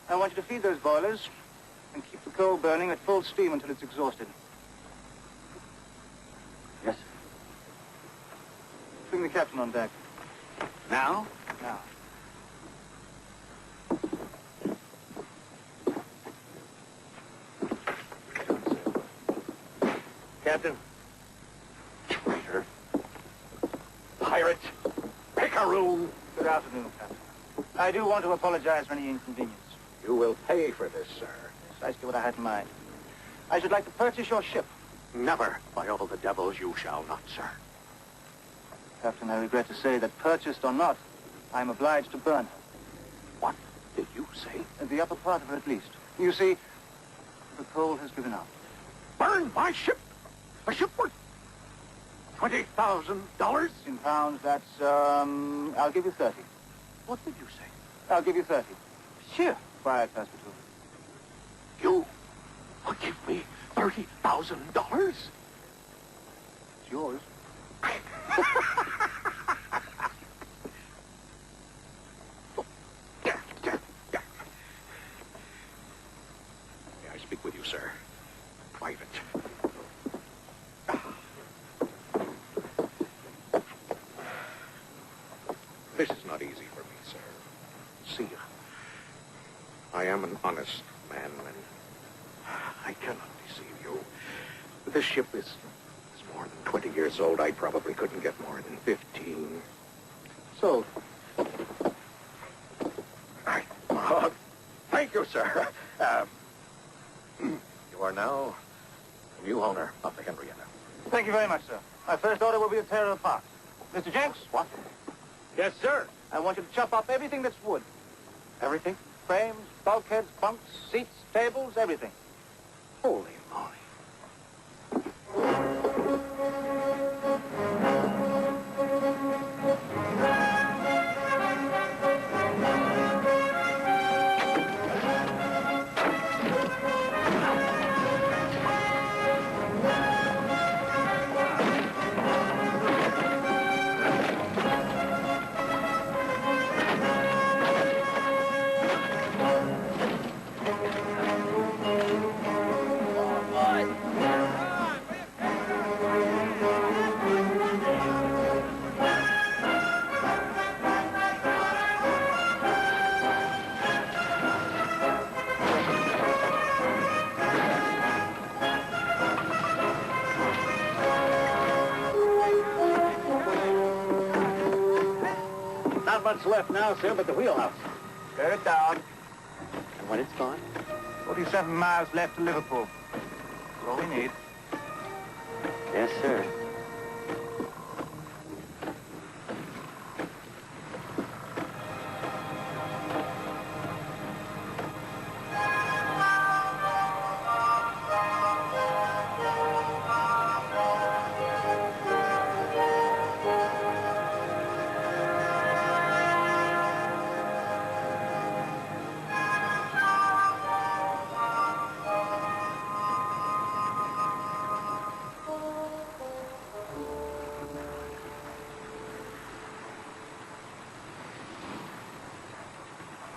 I want you to feed those boilers and keep the coal burning at full steam until it's exhausted. Yes, sir. Bring the captain on deck. Now? Now. Captain. Traitor. Pirate. Picaroon. Good afternoon, Captain. I do want to apologize for any inconvenience. You will pay for this, sir. Precisely what I had in mind. I should like to purchase your ship. Never. By all the devils, you shall not, sir. Captain, I regret to say that, purchased or not, I am obliged to burn her. What did you say? The upper part of her, at least. You see, the coal has given out. Burn my ship? A ship worth $20,000? In pounds, that's, I'll give you 30. What did you say? I'll give you 30. Sure. Quiet hospital. You will give me $30,000? It's yours. May I speak with you, sir? Private. This is not easy for me, sir. See, I am an honest man, and I cannot deceive you. This ship is more than 20 years old. I probably couldn't get more than 15. So, Thank you, sir. You are now the new owner of the Henrietta. thank you very much, sir. My first order will be to tear her apart. Mr. Jenks? What? Yes, sir. I want you to chop up everything that's wood. Everything? Frames, bulkheads, bunks, seats, tables, everything. Holy moly. Not much left now, sir, but the wheelhouse. Tear it down. And when it's gone? 47 miles left to Liverpool. That's all we need. Yes, sir.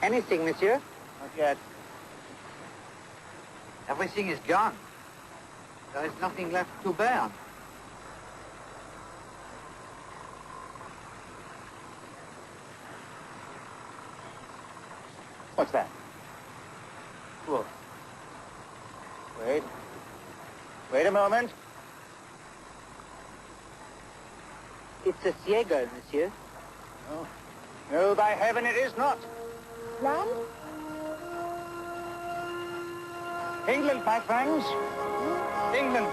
Anything, monsieur? Not yet. Everything is gone. There is nothing left to burn. What's that? Look. Wait. Wait a moment. It's a Siegel, monsieur. No. No, by heaven, it is not. Land? England, my friends. England.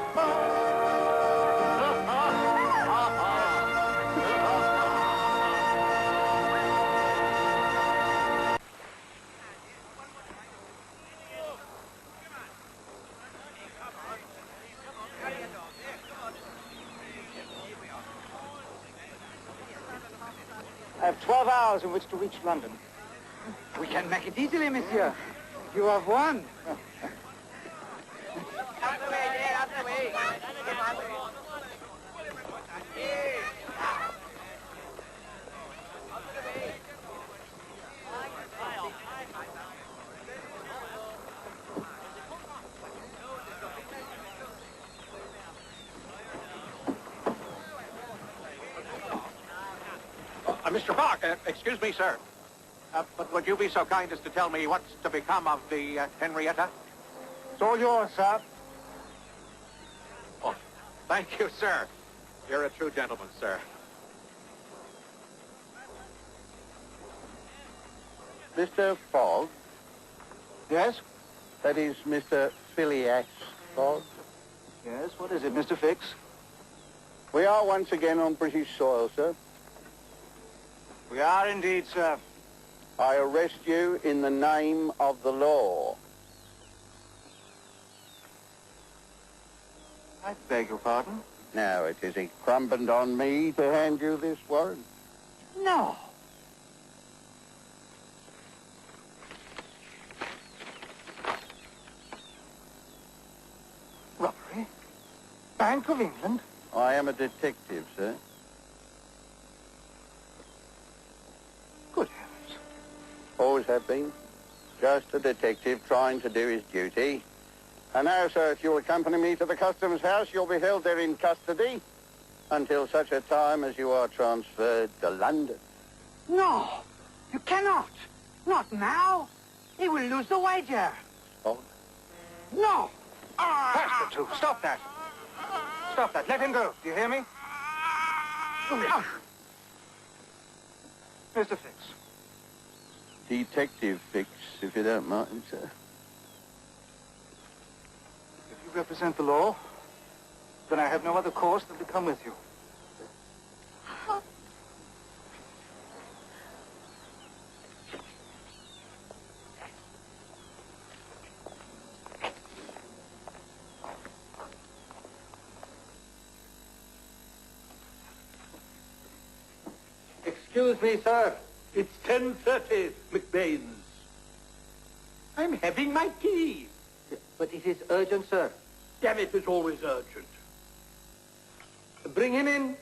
I have 12 hours in which to reach London. We can make it easily, monsieur. You have won. Mr. Fogg, excuse me, sir. But would you be so kind as to tell me what's to become of the Henrietta? It's all yours, sir. Oh, thank you, sir. You're a true gentleman, sir. Mr. Fogg? Yes? That is Mr. Phileas Fogg? Yes, what is it, Mr. Fix? We are once again on British soil, sir. We are indeed, sir. I arrest you in the name of the law. I beg your pardon? Now, it is incumbent on me to hand you this warrant. No. Robbery? Bank of England? I am a detective, sir. Good heavens. Always have been. Just a detective trying to do his duty. And now, sir, if you'll accompany me to the Customs House, you'll be held there in custody until such a time as you are transferred to London. No, you cannot. Not now. He will lose the wager. Oh? No. That's the truth. Stop that. Stop that. Let him go. Do you hear me? Mr. Fix. Detective Fix, if you don't mind, sir. If you represent the law, then I have no other course than to come with you. Excuse me, sir. It's 10:30, McBain's. I'm having my tea. But it is urgent, sir. Damn it, it's always urgent. Bring him in.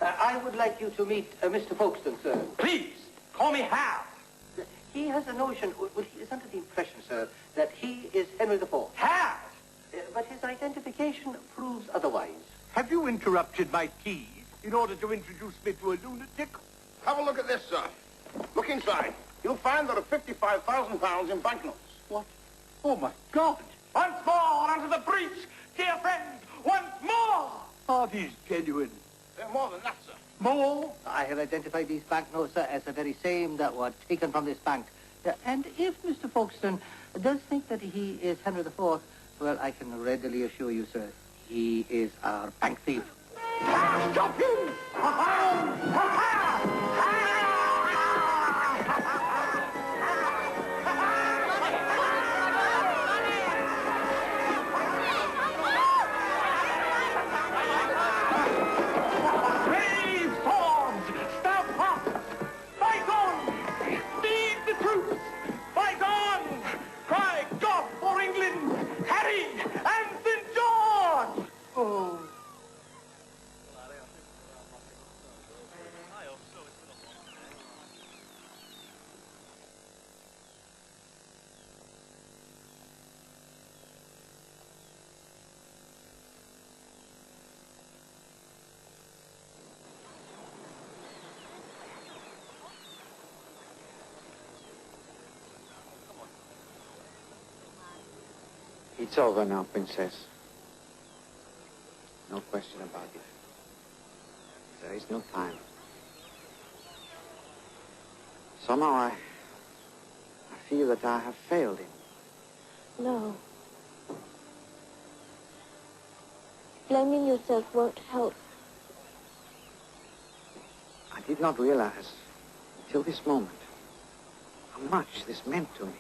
I would like you to meet Mr. Folkestone, sir. Please, call me Hal. He has a notion, well, he is under the impression, sir, that he is Henry IV. Hal! But his identification proves otherwise. Have you interrupted my tea in order to introduce me to a lunatic? Have a look at this, sir. Look inside. You'll find there are £55,000 in banknotes. What? Oh, my God! Once more onto the breach, dear friend! Once more! Are these genuine? They're more than that, sir. More? I have identified these banknotes, sir, as the very same that were taken from this bank. And if Mr. Folkestone does think that he is Henry IV, well, I can readily assure you, sir, he is our bank thief. Stop him! Brave swords! Stamp up! Fight on! Feed the troops! Fight on! Cry God for England! Harry and St. George! Oh. It's over now, Princess. No question about it. There is no time. Somehow I feel that I have failed him. No. Blaming yourself won't help. I did not realize until this moment how much this meant to me.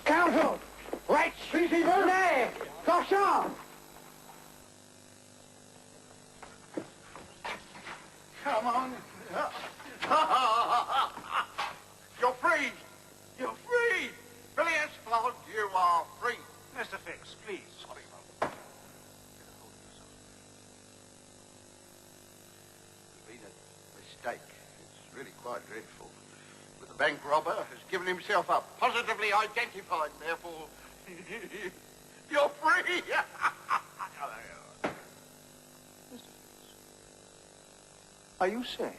Scoundrel! Right, treaty, nay! Cochon! Come on. You're free. You're free. Phileas Flood, you are free. Mr. Fix, please. Sorry, Mum. There's been a mistake. It's really quite dreadful. But the bank robber has given himself up, positively identified, and therefore you're free. Are you saying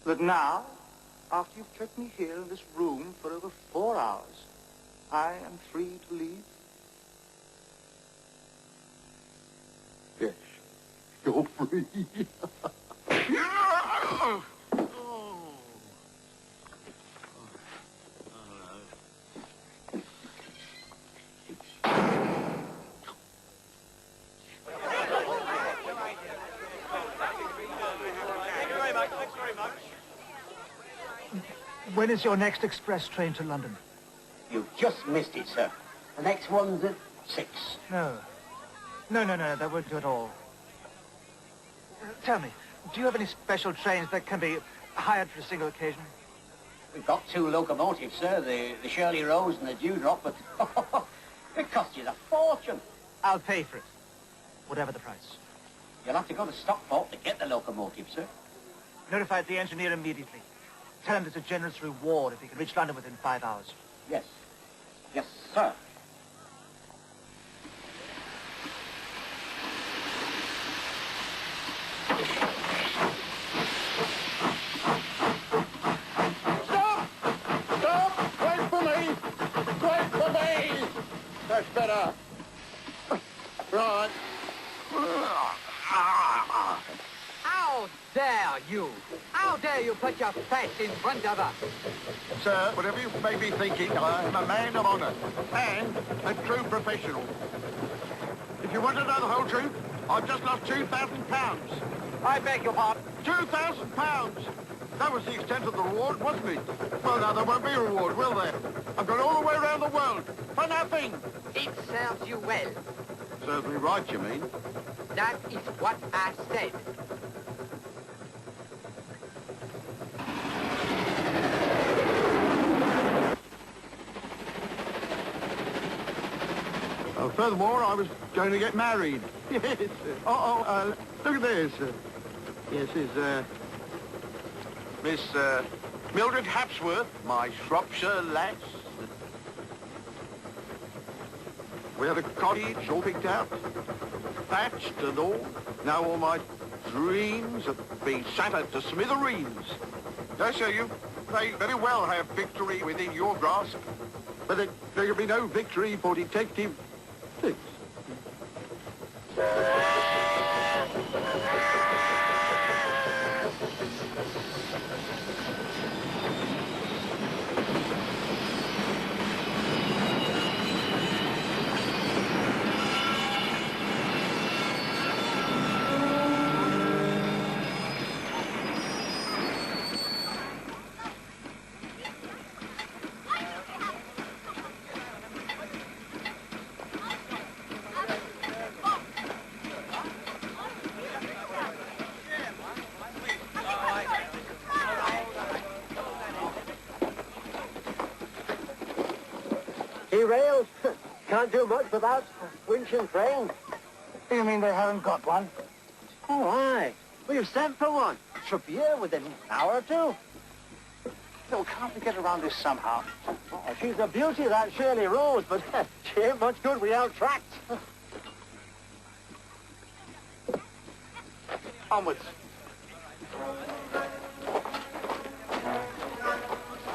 that now, after you've kept me here in this room for over 4 hours, I am free to leave? Yes, you're free. When is your next express train to London? You've just missed it, sir. The next one's at 6. No. No, that won't do at all. Tell me, do you have any special trains that can be hired for a single occasion? We've got 2 locomotives, sir, the Shirley Rose and the Dewdrop, but it cost you a fortune. I'll pay for it, whatever the price. You'll have to go to Stockport to get the locomotive, sir. Notify the engineer immediately. Tell him there's a generous reward if he can reach London within 5 hours. Yes. Yes, sir. That's better. Right. How dare you? How dare you put your face in front of us? Sir, whatever you may be thinking, I am a man of honour and a true professional. If you want to know the whole truth, I've just lost £2,000. I beg your pardon? £2,000! That was the extent of the reward, wasn't it? Well, now, there won't be a reward, will there? I've gone all the way around the world for nothing. It serves you well. Serves me right, you mean? That is what I said. Furthermore, I was going to get married. Yes. Look at this. Yes, is Miss Mildred Hapsworth, my Shropshire lass. We had a cottage all picked out, thatched and all. Now all my dreams have been shattered to smithereens. I show you, may very well have victory within your grasp, but there can be no victory for Detective Fix. Rails can't do much without winch and train. You mean they haven't got one? Oh, aye. We've sent for one. Should be here within an hour or 2. No, can't we get around this somehow? Oh, she's a beauty, that Shirley Rose, but she ain't much good without tracks. Onwards.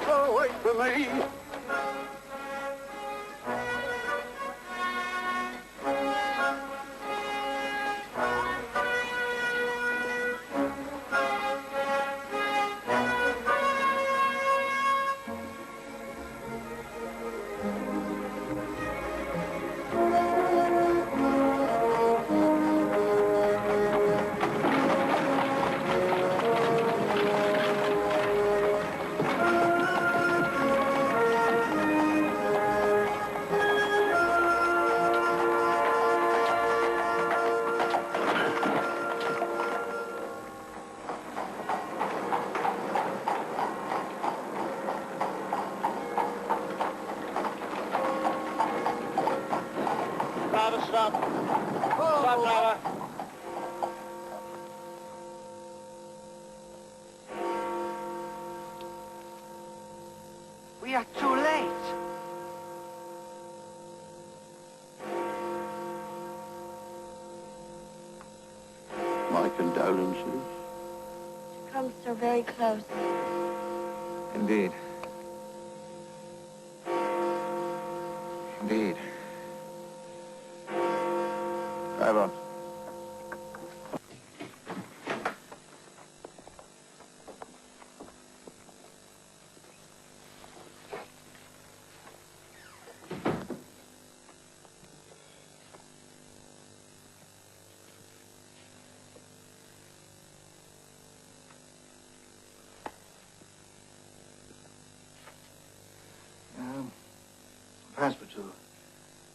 Oh, wait for me. Stop. Stop, driver. We are too late. My condolences. You've come so very close. Indeed. Indeed. Drive on.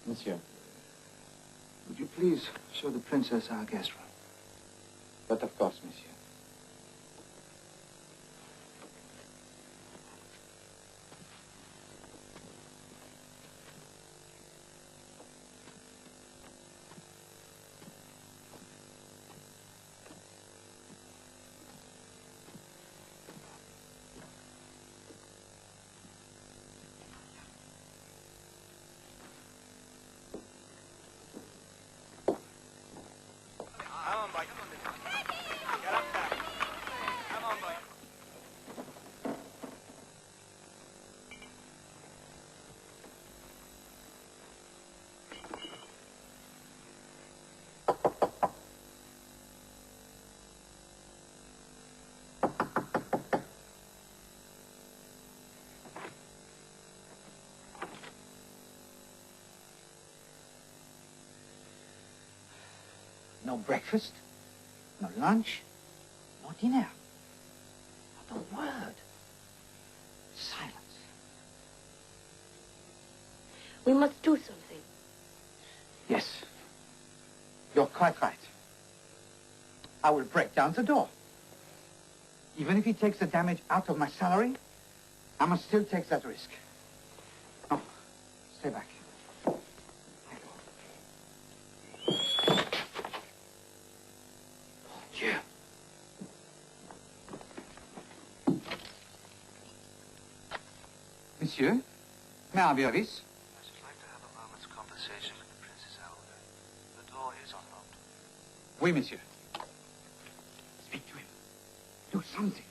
Monsieur, would you please show the princess our guest room? But of course, monsieur. No breakfast, no lunch, no dinner. Not a word. Silence. We must do something. Yes. You're quite right. I will break down the door. Even if he takes the damage out of my salary, I must still take that risk. No, stay back. Dieu. Monsieur, may I be of use? I should like to have a moment's conversation with the Princess Olga. The door is unlocked. Oui, monsieur. Speak to him. Do something.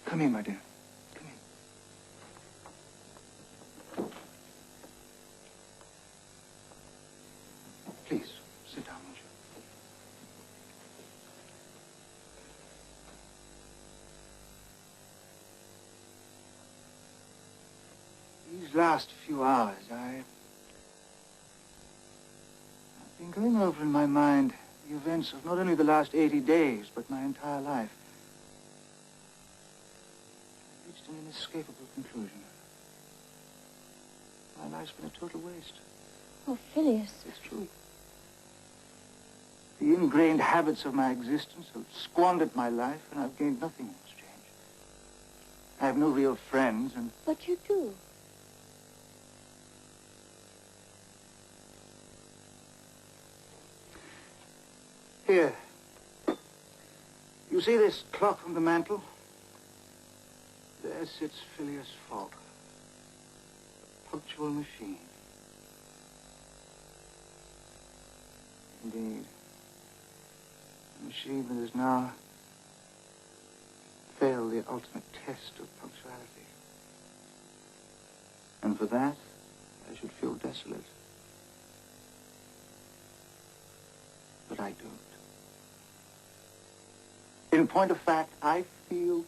Come in, my dear. Come in. Please, sit down, won't you? These last few hours, I've been going over in my mind the events of not only the last 80 days, but my entire life. I've reached an inescapable conclusion. My life's been a total waste. Oh, Phileas. It's true. The ingrained habits of my existence have squandered my life, and I've gained nothing in exchange. I have no real friends, and... But you do. Here. You see this clock on the mantel? There sits Phileas Fogg. A punctual machine. Indeed. A machine that has now failed the ultimate test of punctuality. And for that, I should feel desolate. But I don't. In point of fact, I feel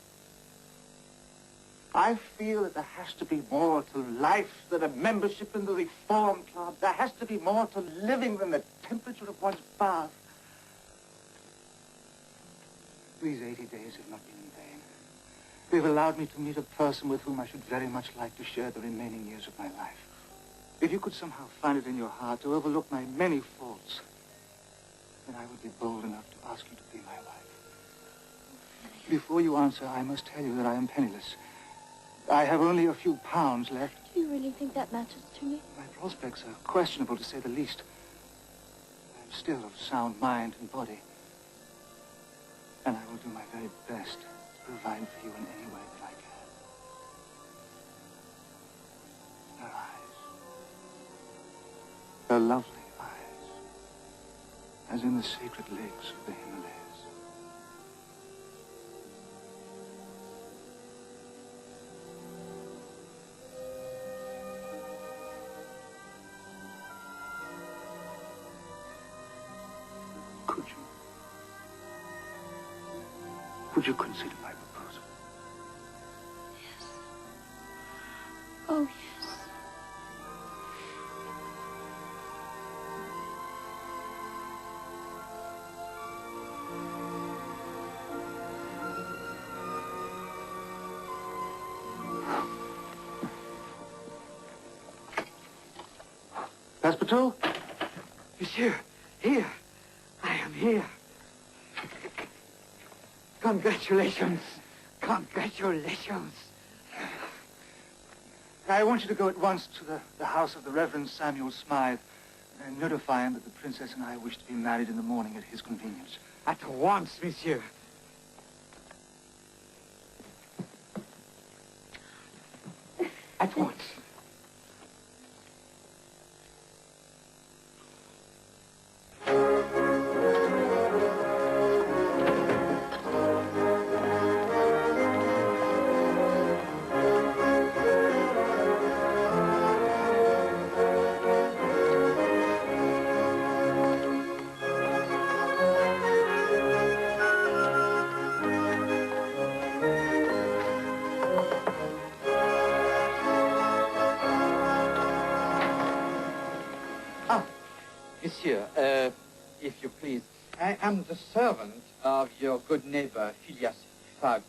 that there has to be more to life than a membership in the Reform Club. There has to be more to living than the temperature of one's bath. These 80 days have not been in vain. They've allowed me to meet a person with whom I should very much like to share the remaining years of my life. If you could somehow find it in your heart to overlook my many faults, then I would be bold enough to ask you to be my wife. Before you answer, I must tell you that I am penniless. I have only a few pounds left. Do you really think that matters to me? My prospects are questionable, to say the least. I am still of sound mind and body. And I will do my very best to provide for you in any way that I can. Her eyes. Her lovely eyes. As in the sacred lakes of the Himalayas. Would you consider my proposal? Yes. Oh, yes. Passepartout? Monsieur, here. I am here. Congratulations. Congratulations. I want you to go at once to the house of the Reverend Samuel Smythe and notify him that the princess and I wish to be married in the morning at his convenience. At once, monsieur. At once. Monsieur, if you please, I am the servant of your good neighbor, Phileas Fogg,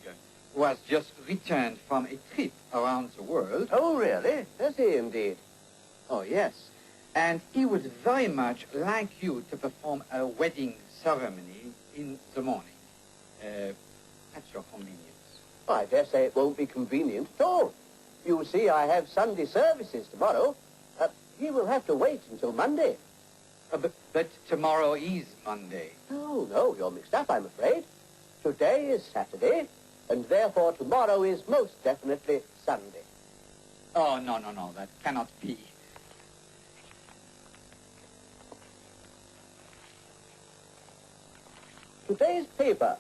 who has just returned from a trip around the world. Oh, really? Does he indeed? Oh, yes. And he would very much like you to perform a wedding ceremony in the morning. At your convenience. I dare say it won't be convenient at all. You see, I have Sunday services tomorrow. He will have to wait until Monday. But tomorrow is Monday. No, you're mixed up, I'm afraid. Today is Saturday, and therefore tomorrow is most definitely Sunday. Oh, no, that cannot be. Today's paper.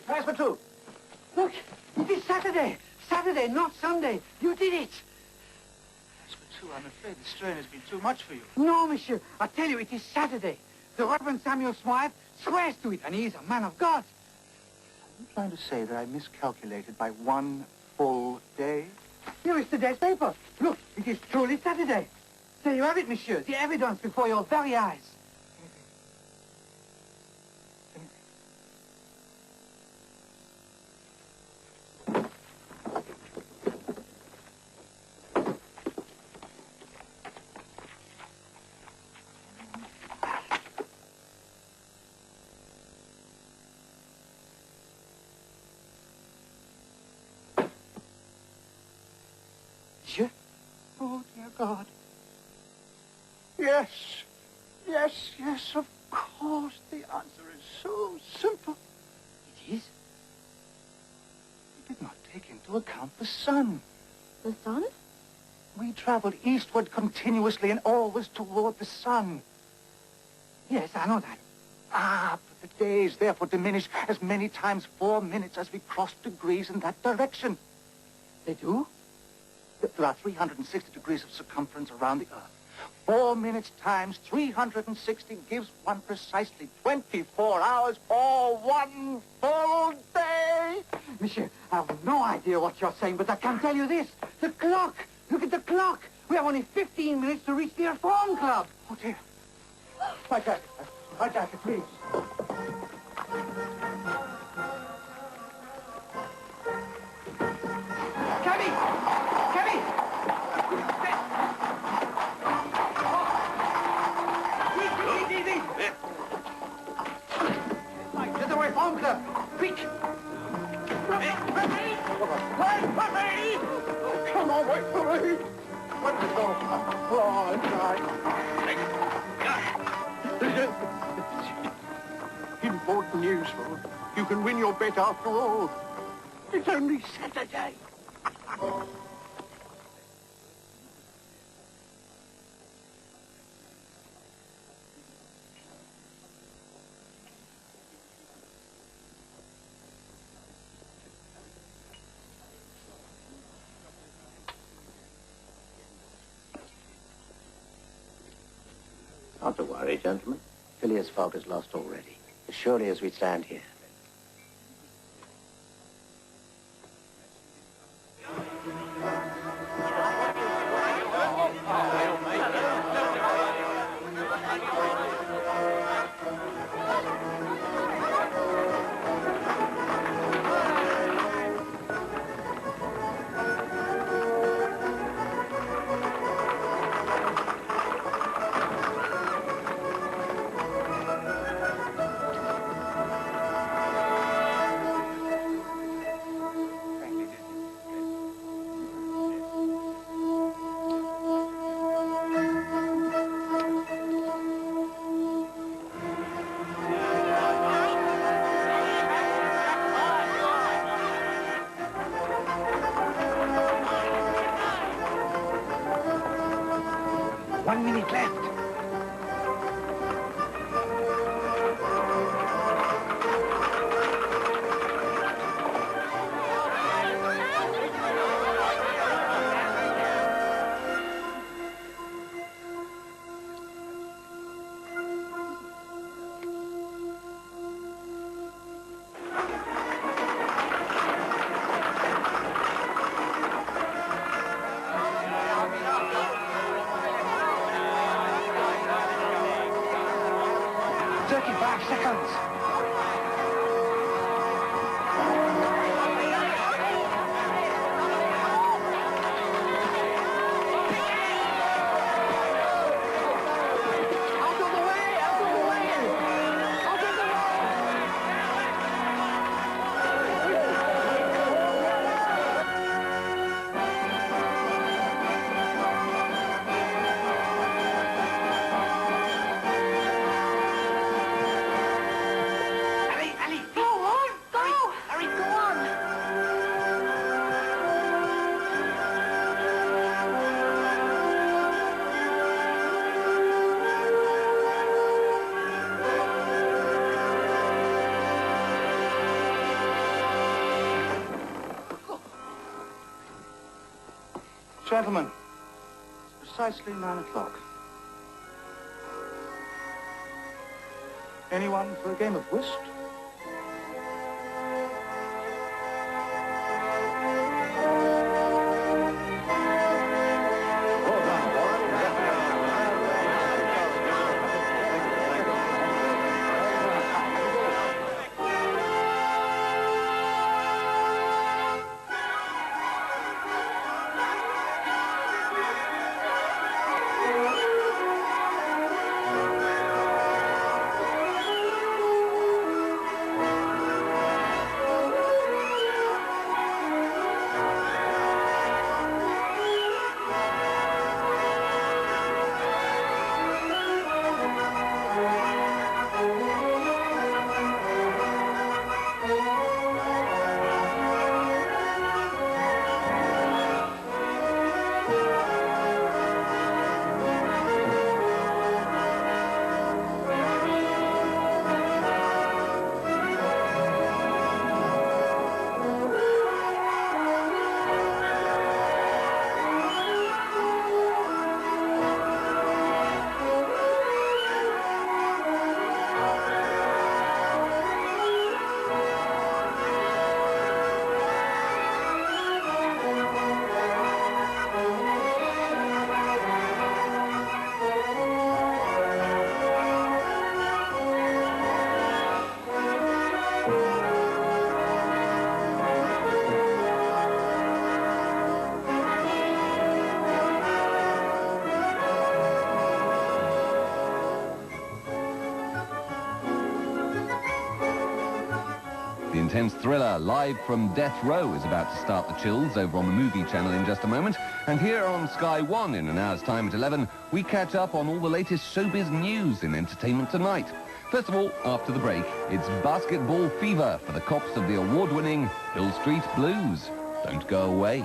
Passepartout. Look, it is Saturday. Saturday, not Sunday. You did it. Passepartout, I'm afraid the strain has been too much for you. No, monsieur. I tell you, it is Saturday. The Reverend Samuel Smythe swears to it, and he is a man of God. Are you trying to say that I miscalculated by one full day? Here is today's paper. Look, it is truly Saturday. There you have it, monsieur. The evidence before your very eyes. Monsieur? Oh, dear God. Yes, of course. The answer is so simple. It is? You did not take into account the sun. The sun? We traveled eastward continuously and always toward the sun. Yes, I know that. But the days therefore diminish as many times 4 minutes as we cross degrees in that direction. They do? There are 360 degrees of circumference around the Earth. 4 minutes times 360 gives one precisely 24 hours or one full day. Monsieur, I have no idea what you're saying, but I can tell you this. The clock! Look at the clock! We have only 15 minutes to reach the Reform Club. Oh, dear. My jacket, please. Cabby! To the Reform Club! Quick! Wait for me! Come on, wait for me! Where's it go? Oh, inside. Important news, Lord. You can win your bet after all. It's only Saturday. Not to worry, gentlemen. Phileas Fogg is lost already, as surely as we stand here. 1 minute left. Gentlemen, it's precisely 9 o'clock. Anyone for a game of whist? The intense thriller live from Death Row is about to start the chills over on the Movie Channel in just a moment. And here on Sky One in an hour's time at 11, we catch up on all the latest showbiz news in entertainment tonight. First of all, after the break, it's basketball fever for the Cops of the award-winning Hill Street Blues. Don't go away.